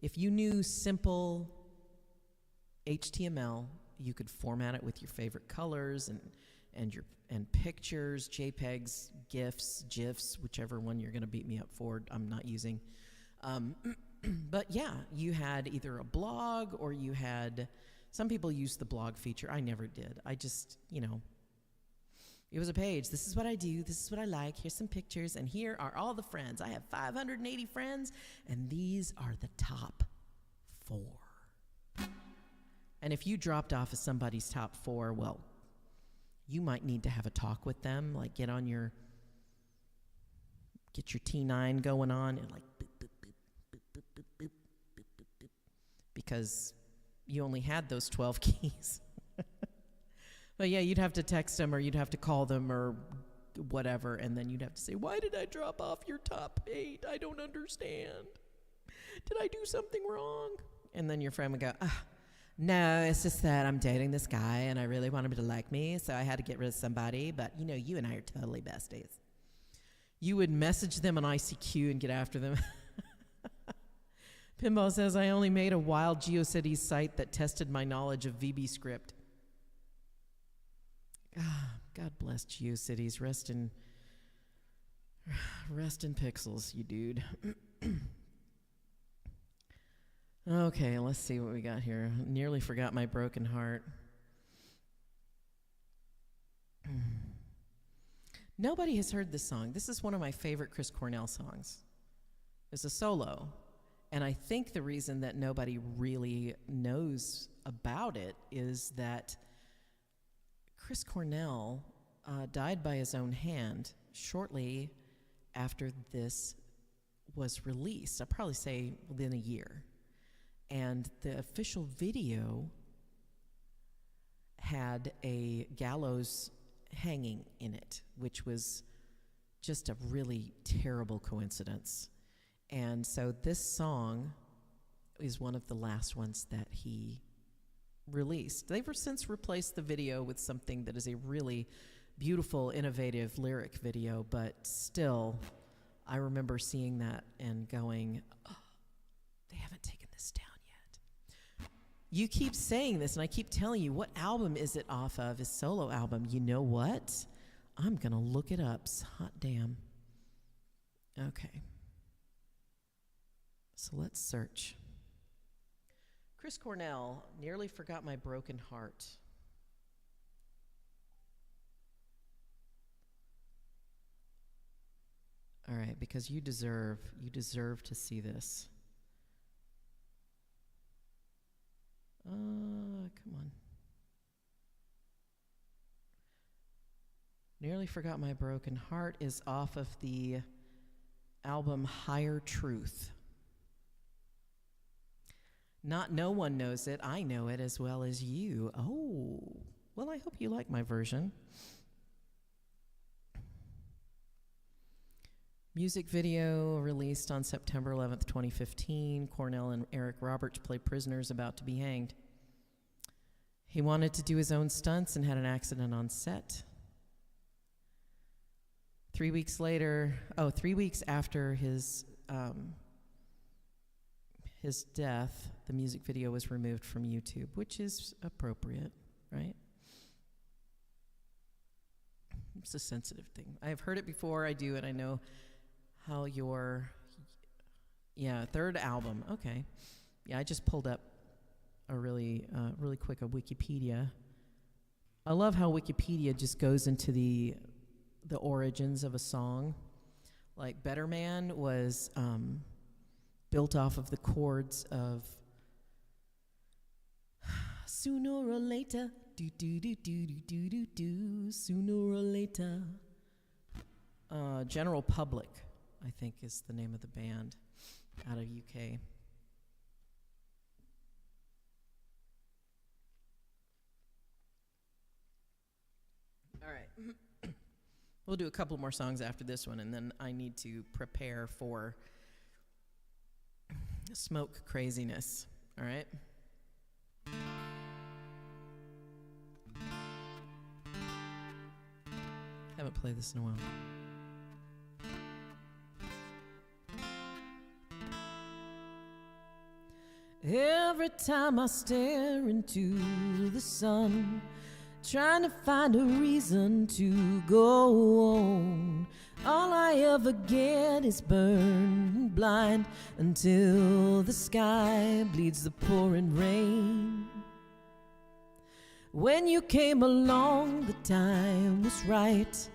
If you knew simple HTML, you could format it with your favorite colors and pictures, JPEGs, GIFs, whichever one you're going to beat me up for. I'm not using. But yeah, you had either a blog or you had. Some people used the blog feature. I never did. I just, it was a page. This is what I do. This is what I like. Here's some pictures. And here are all the friends. I have 580 friends. And these are the top 4. And if you dropped off as somebody's top 4, well, you might need to have a talk with them. Like get your T9 going on and like boop, boop, boop, boop, boop, boop, boop, boop, boop, boop, because you only had those 12 keys. But yeah, you'd have to text them or you'd have to call them or whatever, and then you'd have to say, why did I drop off your top 8? I don't understand. Did I do something wrong? And then your friend would go, no, it's just that I'm dating this guy and I really want him to like me, so I had to get rid of somebody, but you and I are totally besties. You would message them on ICQ and get after them. Pinball says, I only made a wild GeoCities site that tested my knowledge of VBScript. God bless GeoCities. Rest in pixels, you dude. Okay, let's see what we got here. Nearly forgot my broken heart. Nobody has heard this song. This is one of my favorite Chris Cornell songs. It's a solo. And I think the reason that nobody really knows about it is that Chris Cornell died by his own hand shortly after this was released. I'd probably say within a year. And the official video had a gallows hanging in it, which was just a really terrible coincidence. And so this song is one of the last ones that he released. They've since replaced the video with something that is a really beautiful, innovative lyric video, but still, I remember seeing that and going, oh, they haven't taken this down yet. You keep saying this, and I keep telling you, what album is it off of? His solo album. You know what? I'm going to look it up. Hot damn. Okay. So let's search. Chris Cornell, Nearly Forgot My Broken Heart. All right, because you deserve to see this. Come on. Nearly Forgot My Broken Heart is off of the album Higher Truth. No one knows it. I know it as well as you. Oh, well, I hope you like my version. Music video released on September 11th, 2015. Cornell and Eric Roberts play prisoners about to be hanged. He wanted to do his own stunts and had an accident on set. 3 weeks after his death, the music video was removed from YouTube, which is appropriate, right? It's a sensitive thing. I've heard it before, I do, and I know how third album, okay. Yeah, I just pulled up a really quick a Wikipedia. I love how Wikipedia just goes into the origins of a song. Like Better Man was built off of the chords of sooner or later, do do do do do do do do, sooner or later. General Public, I think, is the name of the band out of UK. All right. We'll do a couple more songs after this one, and then I need to prepare for smoke craziness. All right? Haven't played this in a while. Every time I stare into the sun, trying to find a reason to go on, all I ever get is burned blind until the sky bleeds the pouring rain. When you came along, the time was right,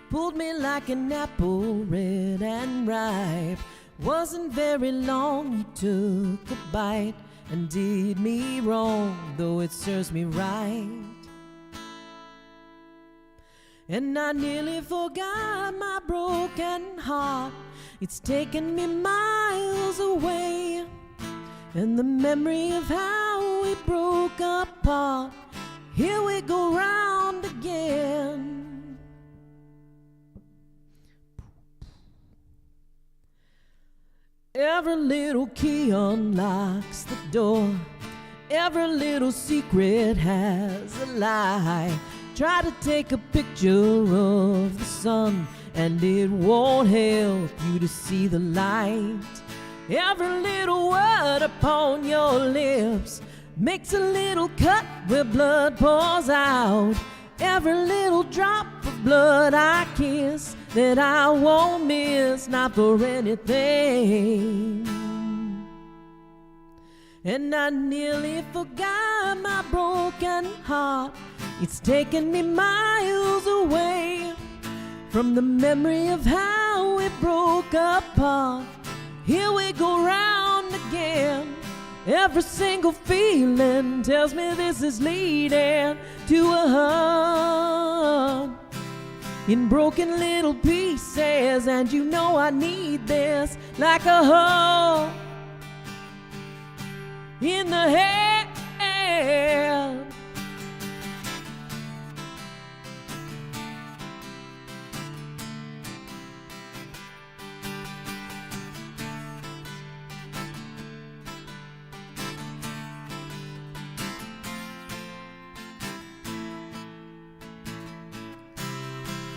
pulled me like an apple, red and ripe. Wasn't very long, you took a bite and did me wrong, though it serves me right. And I nearly forgot my broken heart. It's taken me miles away, and the memory of how we broke apart, here we go round again. Every little key unlocks the door. Every little secret has a lie. Try to take a picture of the sun, and it won't help you to see the light. Every little word upon your lips makes a little cut where blood pours out. Every little drop of blood I kiss, that I won't miss, not for anything. And I nearly forgot my broken heart. It's taken me miles away from the memory of how we broke apart. Here we go round again. Every single feeling tells me this is leading to a heart in broken little pieces, and you know I need this like a hole in the head.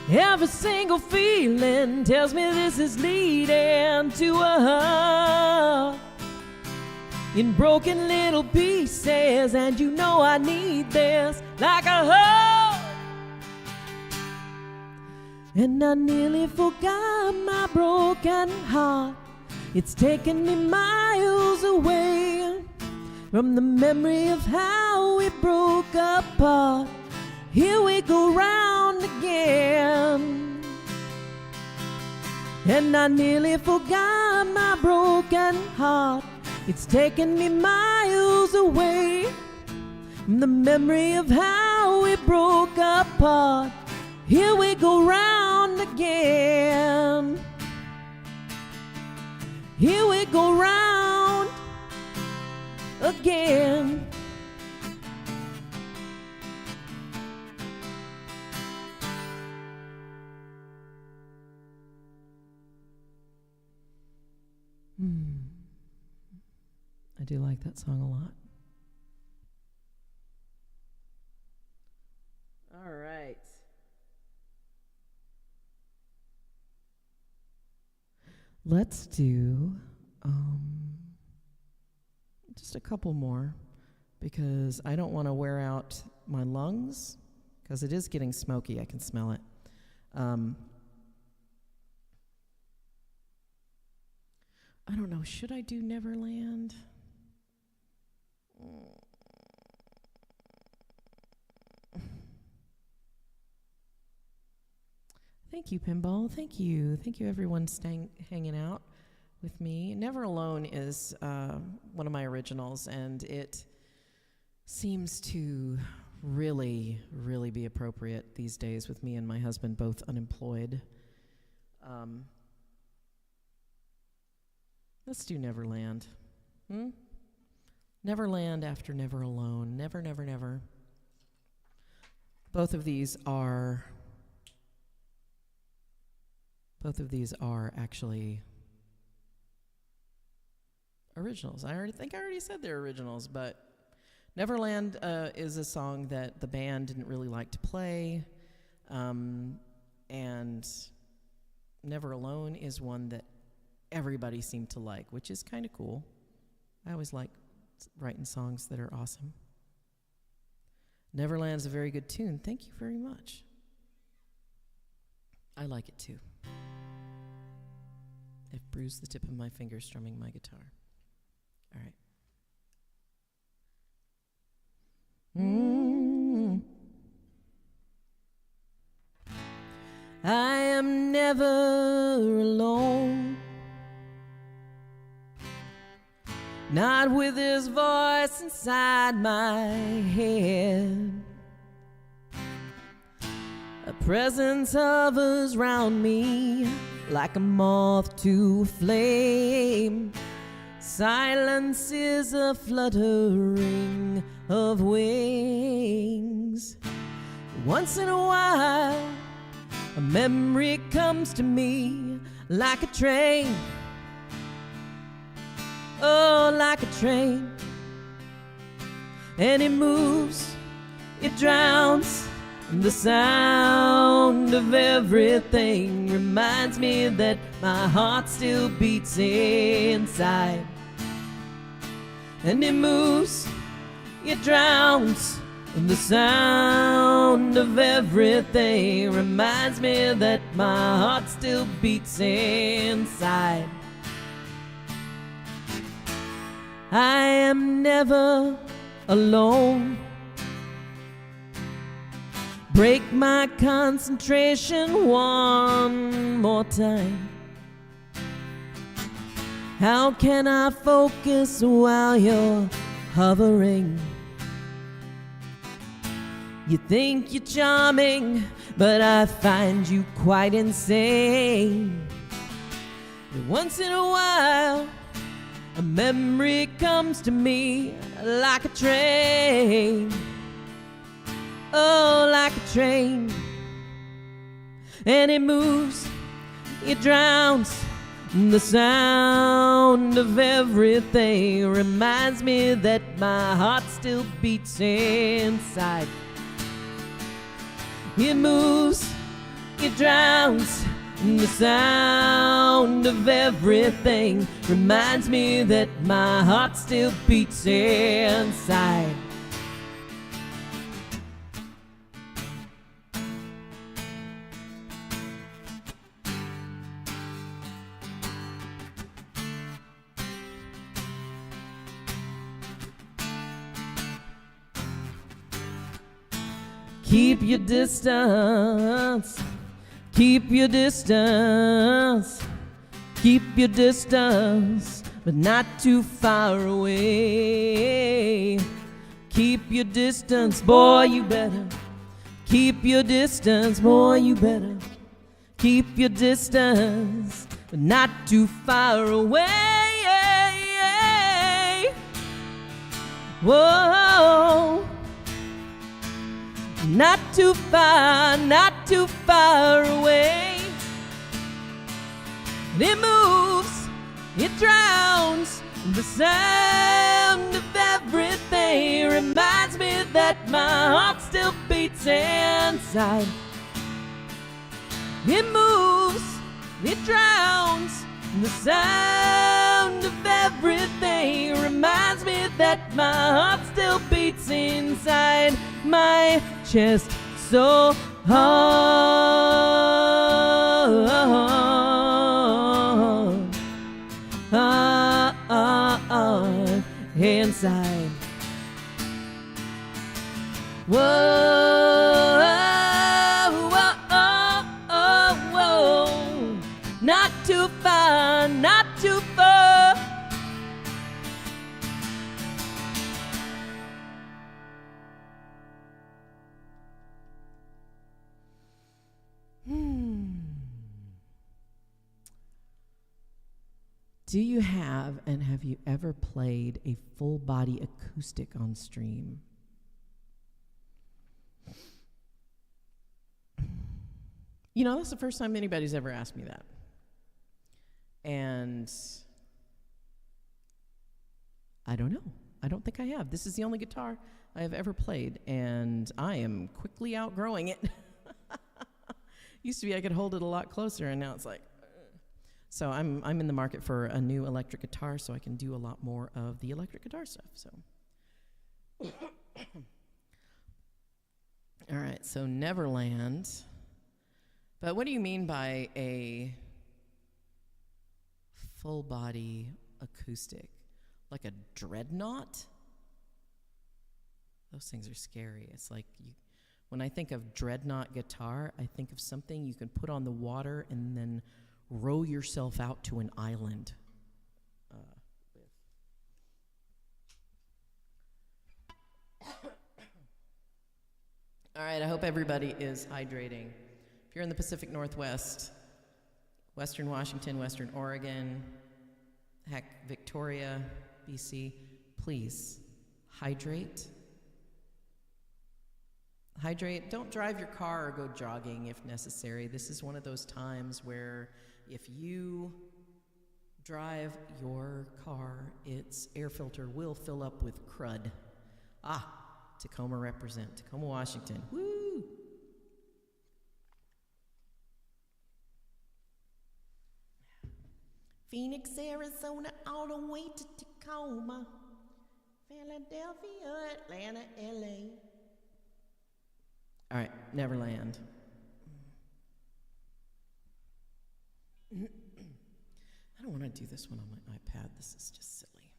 Every single feeling tells me this is leading to a heart in broken little pieces, and you know I need this like a hug. And I nearly forgot my broken heart. It's taken me miles away from the memory of how we broke apart. Here we go round again. And I nearly forgot my broken heart. It's taken me miles away from the memory of how we broke apart. Here we go round again. Here we go round again. I do like that song a lot. All right. Let's do just a couple more, because I don't want to wear out my lungs, because it is getting smoky. I can smell it. I don't know. Should I do Neverland? Thank you, Pinball. Thank you. Thank you, everyone hanging out with me. Never Alone is one of my originals, and it seems to really, really be appropriate these days with me and my husband both unemployed. Let's do Neverland. Neverland after Never Alone. Never, never, never. Both of these are Both of these are actually originals. I think I already said they're originals, but Neverland is a song that the band didn't really like to play, and Never Alone is one that everybody seemed to like, which is kind of cool. I always like writing songs that are awesome. Neverland's a very good tune. Thank you very much. I like it too. I've bruised the tip of my finger strumming my guitar. All right. I am never alone, not with his voice inside my head. A presence hovers round me like a moth to a flame. Silence is a fluttering of wings. Once in a while, a memory comes to me like a train. Oh, like a train. And it moves, it drowns. The sound of everything reminds me that my heart still beats inside. And it moves, it drowns. The sound of everything reminds me that my heart still beats inside. I am never alone. Break my concentration one more time. How can I focus while you're hovering? You think you're charming, but I find you quite insane. But once in a while, a memory comes to me like a train. Oh, like a train. And it moves, it drowns. The sound of everything reminds me that my heart still beats inside. It moves, it drowns. The sound of everything reminds me that my heart still beats inside. Keep your distance, keep your distance, keep your distance, but not too far away. Keep your distance, boy, you better. Keep your distance, boy, you better. Keep your distance, but not too far away. Whoa. Not too far away. It moves, it drowns. The sound of everything reminds me that my heart still beats inside. It moves, it drowns. The sound of everything reminds me that my heart still beats inside my chest so hard, inside. Whoa, not too far, not too far. Do you have, and have you ever played a full body acoustic on stream? You know, that's the first time anybody's ever asked me that. And I don't know. I don't think I have. This is the only guitar I have ever played, and I am quickly outgrowing it. Used to be I could hold it a lot closer, and now it's like... So I'm in the market for a new electric guitar so I can do a lot more of the electric guitar stuff. So, all right, so Neverland. But what do you mean by a full body acoustic? Like a dreadnought? Those things are scary. It's like when I think of dreadnought guitar, I think of something you can put on the water and then row yourself out to an island. All right, I hope everybody is hydrating. If you're in the Pacific Northwest, Western Washington, Western Oregon, heck, Victoria, BC, please hydrate. Hydrate. Don't drive your car or go jogging if necessary. This is one of those times where if you drive your car, its air filter will fill up with crud. Tacoma represent. Tacoma, Washington. Woo! Phoenix, Arizona, all the way to Tacoma. Philadelphia, Atlanta, LA. All right, Neverland. I don't want to do this one on my iPad. This is just silly.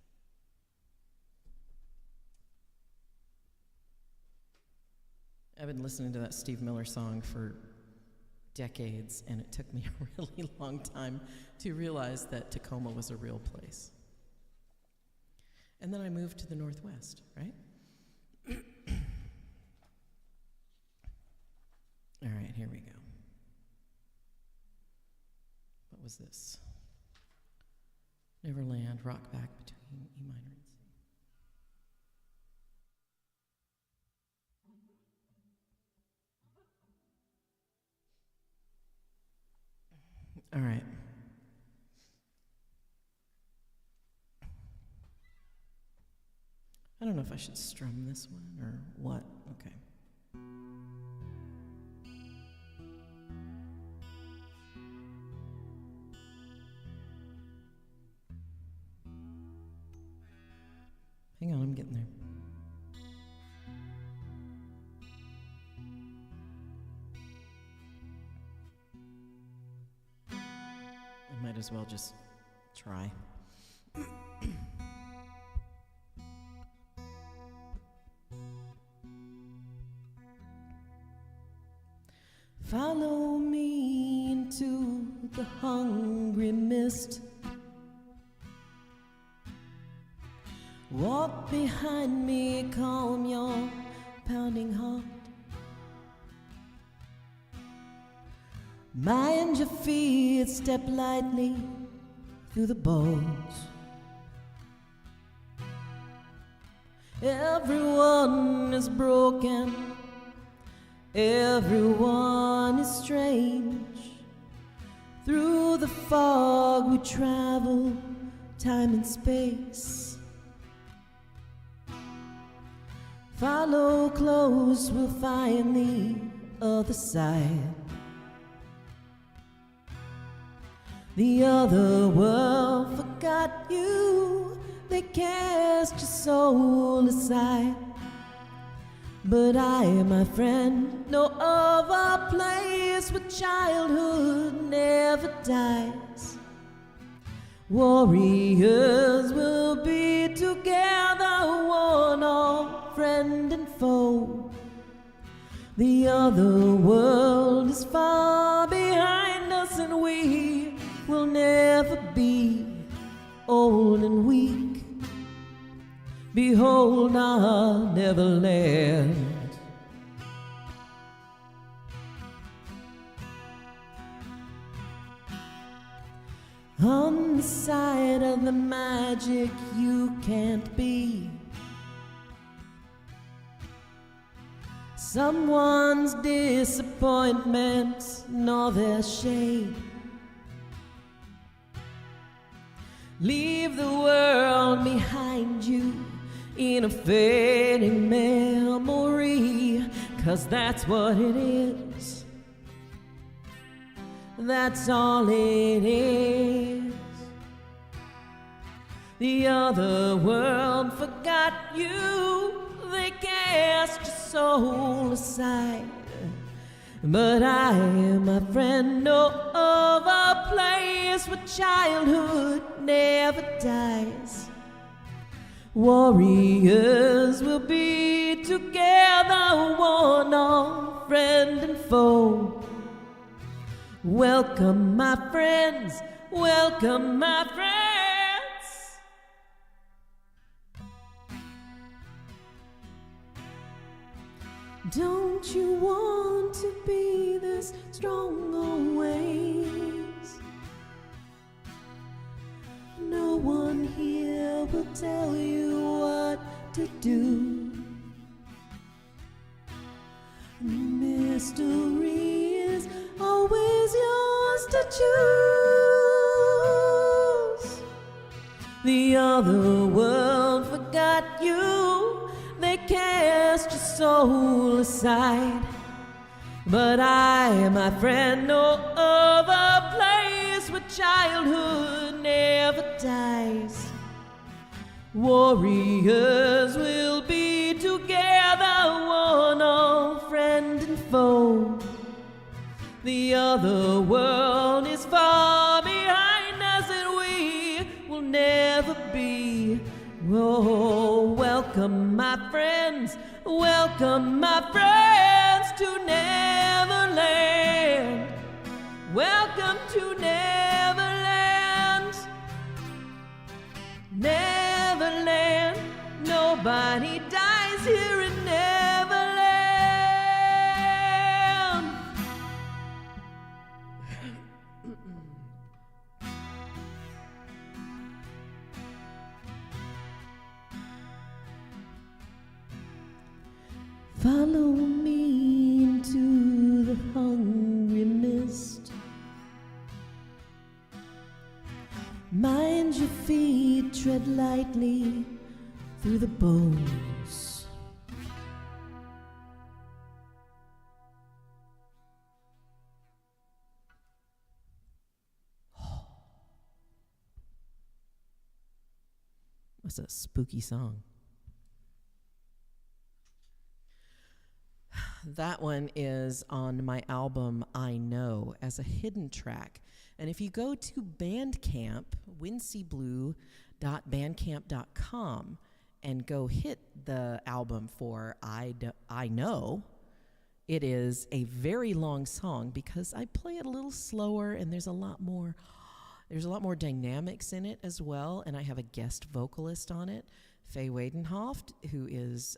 I've been listening to that Steve Miller song for decades, and it took me a really long time to realize that Tacoma was a real place. And then I moved to the Northwest, right? All right, here we go. What was this? Neverland, rock back between E minor and C. All right. I don't know if I should strum this one or what. Okay. Hang on, I'm getting there. I might as well just try. Follow me into the hungry mist. Walk behind me, calm your pounding heart. Mind your feet, step lightly through the bones. Everyone is broken, everyone is strange. Through the fog we travel, time and space. Follow close, we'll find the other side. The other world forgot you, they cast your soul aside. But I, my friend, know of a place where childhood never dies. Warriors will be together, one all friend and foe. The other world is far behind us, and we will never be old and weak. Behold our Neverland. On the side of the magic you can't be. someone's disappointments nor their shade. Leave the world behind you in a fading memory, 'cause that's what it is. That's all it is. The other world forgot you. They cast your soul aside. But I, my friend, know of a place where childhood never dies. Warriors will be together, one all friend and foe. Welcome, my friends, welcome, my friends. Don't you want to be this strong always? No one here will tell you what to do. Mystery is always yours to choose. The other world forgot you. They cast your soul aside. But I, my friend, know of a place where childhood never dies. Warriors will be together, one all friend and foe. The other world is far behind us, and we will never be. Oh, welcome, my friends, welcome, my friends, to Neverland. Welcome to Neverland. Neverland, nobody dies here in Neverland. Follow me into the hungry mist. Mind your feet, tread lightly through the bones. What's a spooky song? That one is on my album I Know as a hidden track. And if you go to Bandcamp, WynneCBlue.bandcamp.com, and go hit the album for I Know, it is a very long song because I play it a little slower, and there's a lot more dynamics in it as well. And I have a guest vocalist on it, Faye Wadenhoft, who is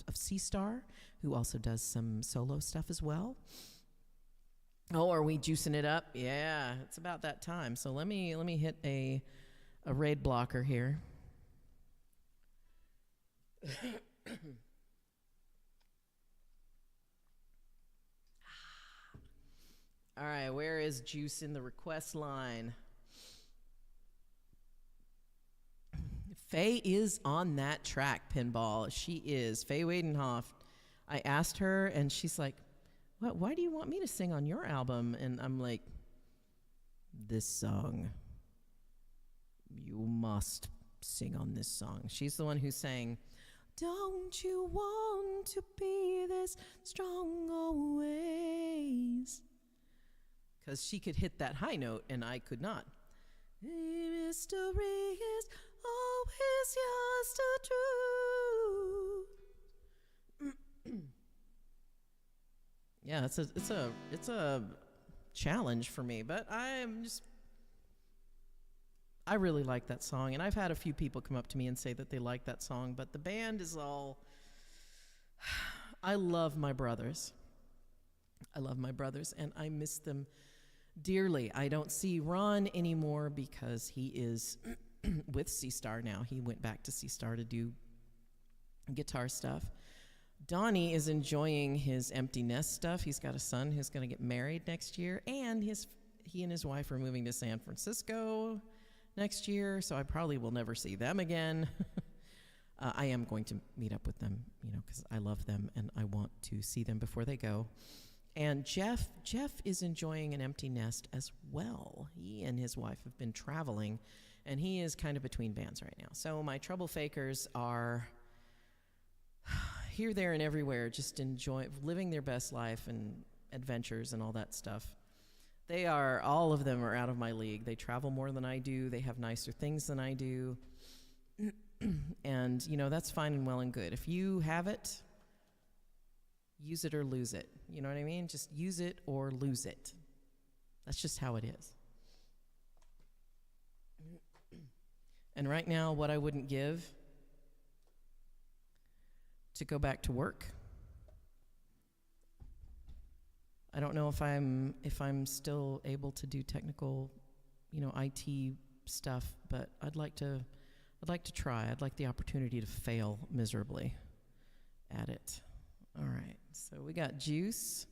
of Sea Star, who also does some solo stuff as well. Oh, are we juicing it up? Yeah, it's about that time. So let me hit a raid blocker here. All right, where is juice in the request line? Faye is on that track, Pinball. She is. Faye Wadenhoft. I asked her, and she's like, "What? Why do you want me to sing on your album?" And I'm like, "This song. You must sing on this song." She's the one who sang, "Don't you want to be this strong always?" Because she could hit that high note, and I could not. Mystery is always yours to true. Yeah, it's a challenge for me, but I really like that song, and I've had a few people come up to me and say that they like that song, but the band is all. I love my brothers, and I miss them dearly. I don't see Ron anymore because he is with Sea Star now. He went back to Sea Star to do guitar stuff. Donnie is enjoying his empty nest stuff. He's got a son who's going to get married next year, and he and his wife are moving to San Francisco next year, so I probably will never see them again. I am going to meet up with them, because I love them and I want to see them before they go. And Jeff is enjoying an empty nest as well. He and his wife have been traveling, and he is kind of between bands right now. So my trouble fakers are here, there, and everywhere, just living their best life and adventures and all that stuff. All of them are out of my league. They travel more than I do. They have nicer things than I do. And, that's fine and well and good. If you have it, use it or lose it. You know what I mean? Just use it or lose it. That's just how it is. And right now, what I wouldn't give to go back to work. I don't know if I'm still able to do technical, IT stuff, but I'd like to try. I'd like the opportunity to fail miserably at it. All right, so we got Juice.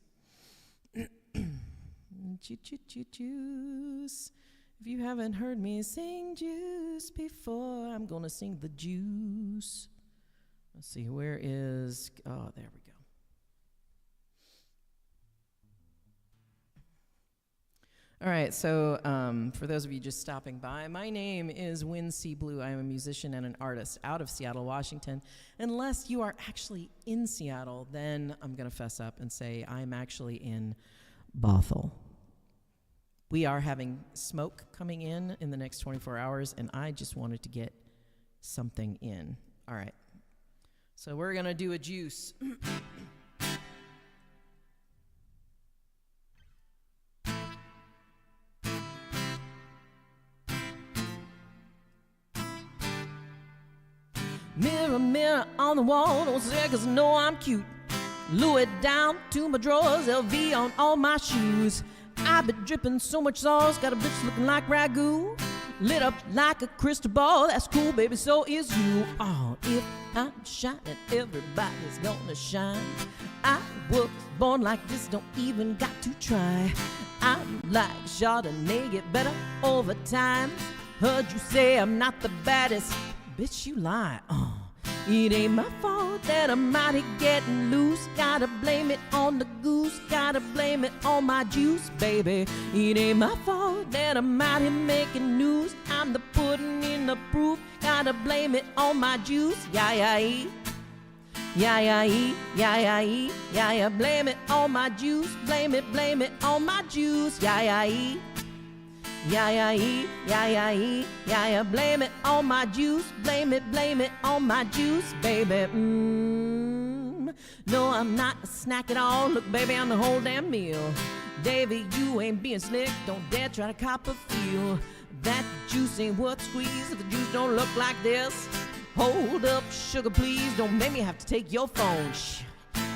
Juice. If you haven't heard me sing Juice before, I'm gonna sing the Juice. Let's see, there we go. All right, so for those of you just stopping by, my name is WynneCBlue. I am a musician and an artist out of Seattle, Washington. Unless you are actually in Seattle, then I'm going to fess up and say I'm actually in Bothell. We are having smoke coming in the next 24 hours, and I just wanted to get something in. All right, so we're going to do a Juice. Mirror, mirror on the wall, don't say 'cause I know I'm cute. Louis down to my drawers, LV on all my shoes. I've been dripping so much sauce, got a bitch looking like ragu. Lit up like a crystal ball, that's cool, baby, so is you. Oh, if I'm shining, everybody's gonna shine. I was born like this, don't even got to try. I'm like Chardonnay, get better over time. Heard you say I'm not the baddest. Bitch, you lie. It ain't my fault that I'm out here getting loose. Gotta blame it on the goose. Gotta blame it on my juice, baby. It ain't my fault that I'm out here making news. I'm the pudding in the proof. Gotta blame it on my juice. Yeah, yeah, yeah, yeah, yeah, yeah, yeah. Blame it on my juice. Blame it on my juice. Yeah, yeah, yeah, yeah, yeah, yeah, yeah, blame it on my juice, blame it on my juice, baby. No, I'm not a snack at all. Look, baby, I'm the whole damn meal. Davy, you ain't being slick. Don't dare try to cop a feel. That juice ain't worth squeeze if the juice don't look like this. Hold up, sugar, please. Don't make me have to take your phone. Shh.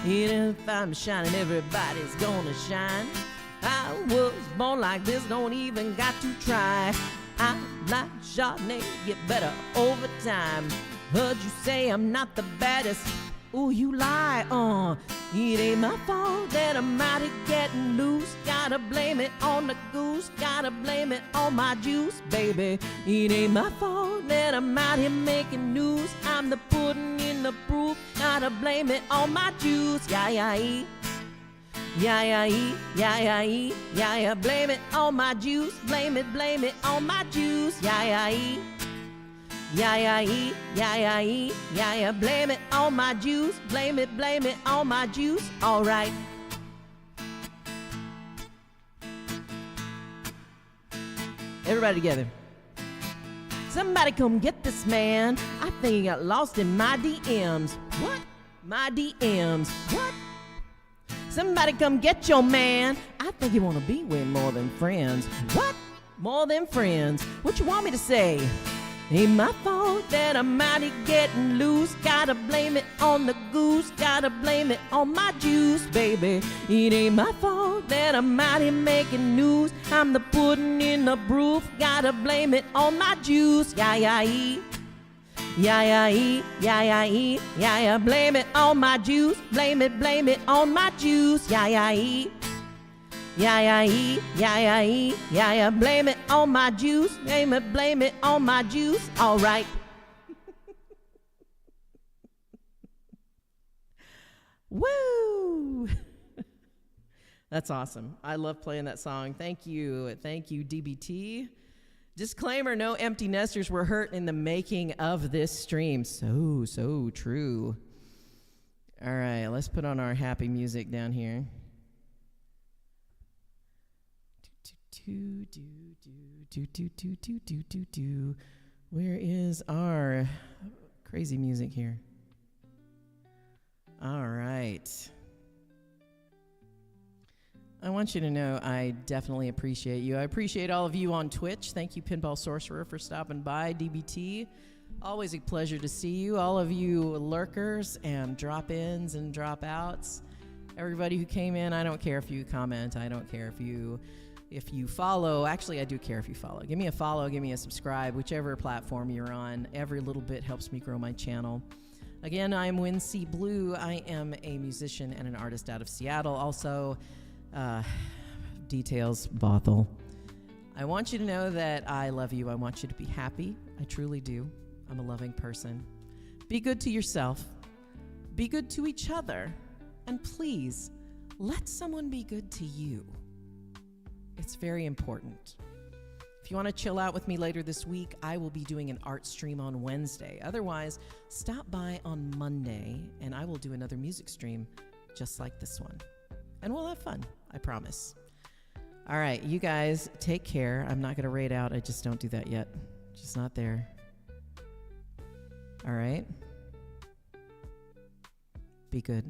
If I'm shining, everybody's gonna shine. I was born like this, don't even got to try. I'm like Chardonnay, get better over time. Heard you say I'm not the baddest. Ooh, you lie, It ain't my fault that I'm out here getting loose. Gotta blame it on the goose. Gotta blame it on my juice, baby. It ain't my fault that I'm out here making news. I'm the pudding in the proof. Gotta blame it on my juice. Yeah, yeah, yeah, yeah, yeah, yeah, yeah, blame it on my juice, blame it on my juice, yeah, yeah, yeah, yeah, yeah, yeah, yeah, blame it on my juice, blame it on my juice, all right. Everybody together. Somebody come get this man. I think he got lost in my DMs. What? My DMs. What? Somebody come get your man. I think you want to be with more than friends. What? More than friends? What you want me to say? Ain't my fault that I'm out here getting loose. Gotta blame it on the goose. Gotta blame it on my juice, baby. It ain't my fault that I'm out here making news. I'm the pudding in the proof. Gotta blame it on my juice. Yeah, yeah, Yeah, yeah, blame it on my juice. Blame it on my juice. Yeah, blame it on my juice. Blame it on my juice. All right. Woo! That's awesome. I love playing that song. Thank you, DBT. Disclaimer, no empty nesters were hurt in the making of this stream. So true. All right, let's put on our happy music down here. Where is our crazy music here? All right. I want you to know I definitely appreciate you. I appreciate all of you on Twitch. Thank you, Pinball Sorcerer, for stopping by. DBT, always a pleasure to see you. All of you lurkers and drop-ins and drop-outs. Everybody who came in, I don't care if you comment. I don't care if you follow. Actually, I do care if you follow. Give me a follow, give me a subscribe, whichever platform you're on. Every little bit helps me grow my channel. Again, I'm WynneCBlue. I am a musician and an artist out of Seattle. Also, details, Bothell. I want you to know that I love you. I want you to be happy. I truly do. I'm a loving person. Be good to yourself. Be good to each other. And please, let someone be good to you. It's very important. If you want to chill out with me later this week, I will be doing an art stream on Wednesday. Otherwise, stop by on Monday, and I will do another music stream just like this one. And we'll have fun, I promise. All right, you guys, take care. I'm not going to raid out. I just don't do that yet. Just not there. All right? Be good.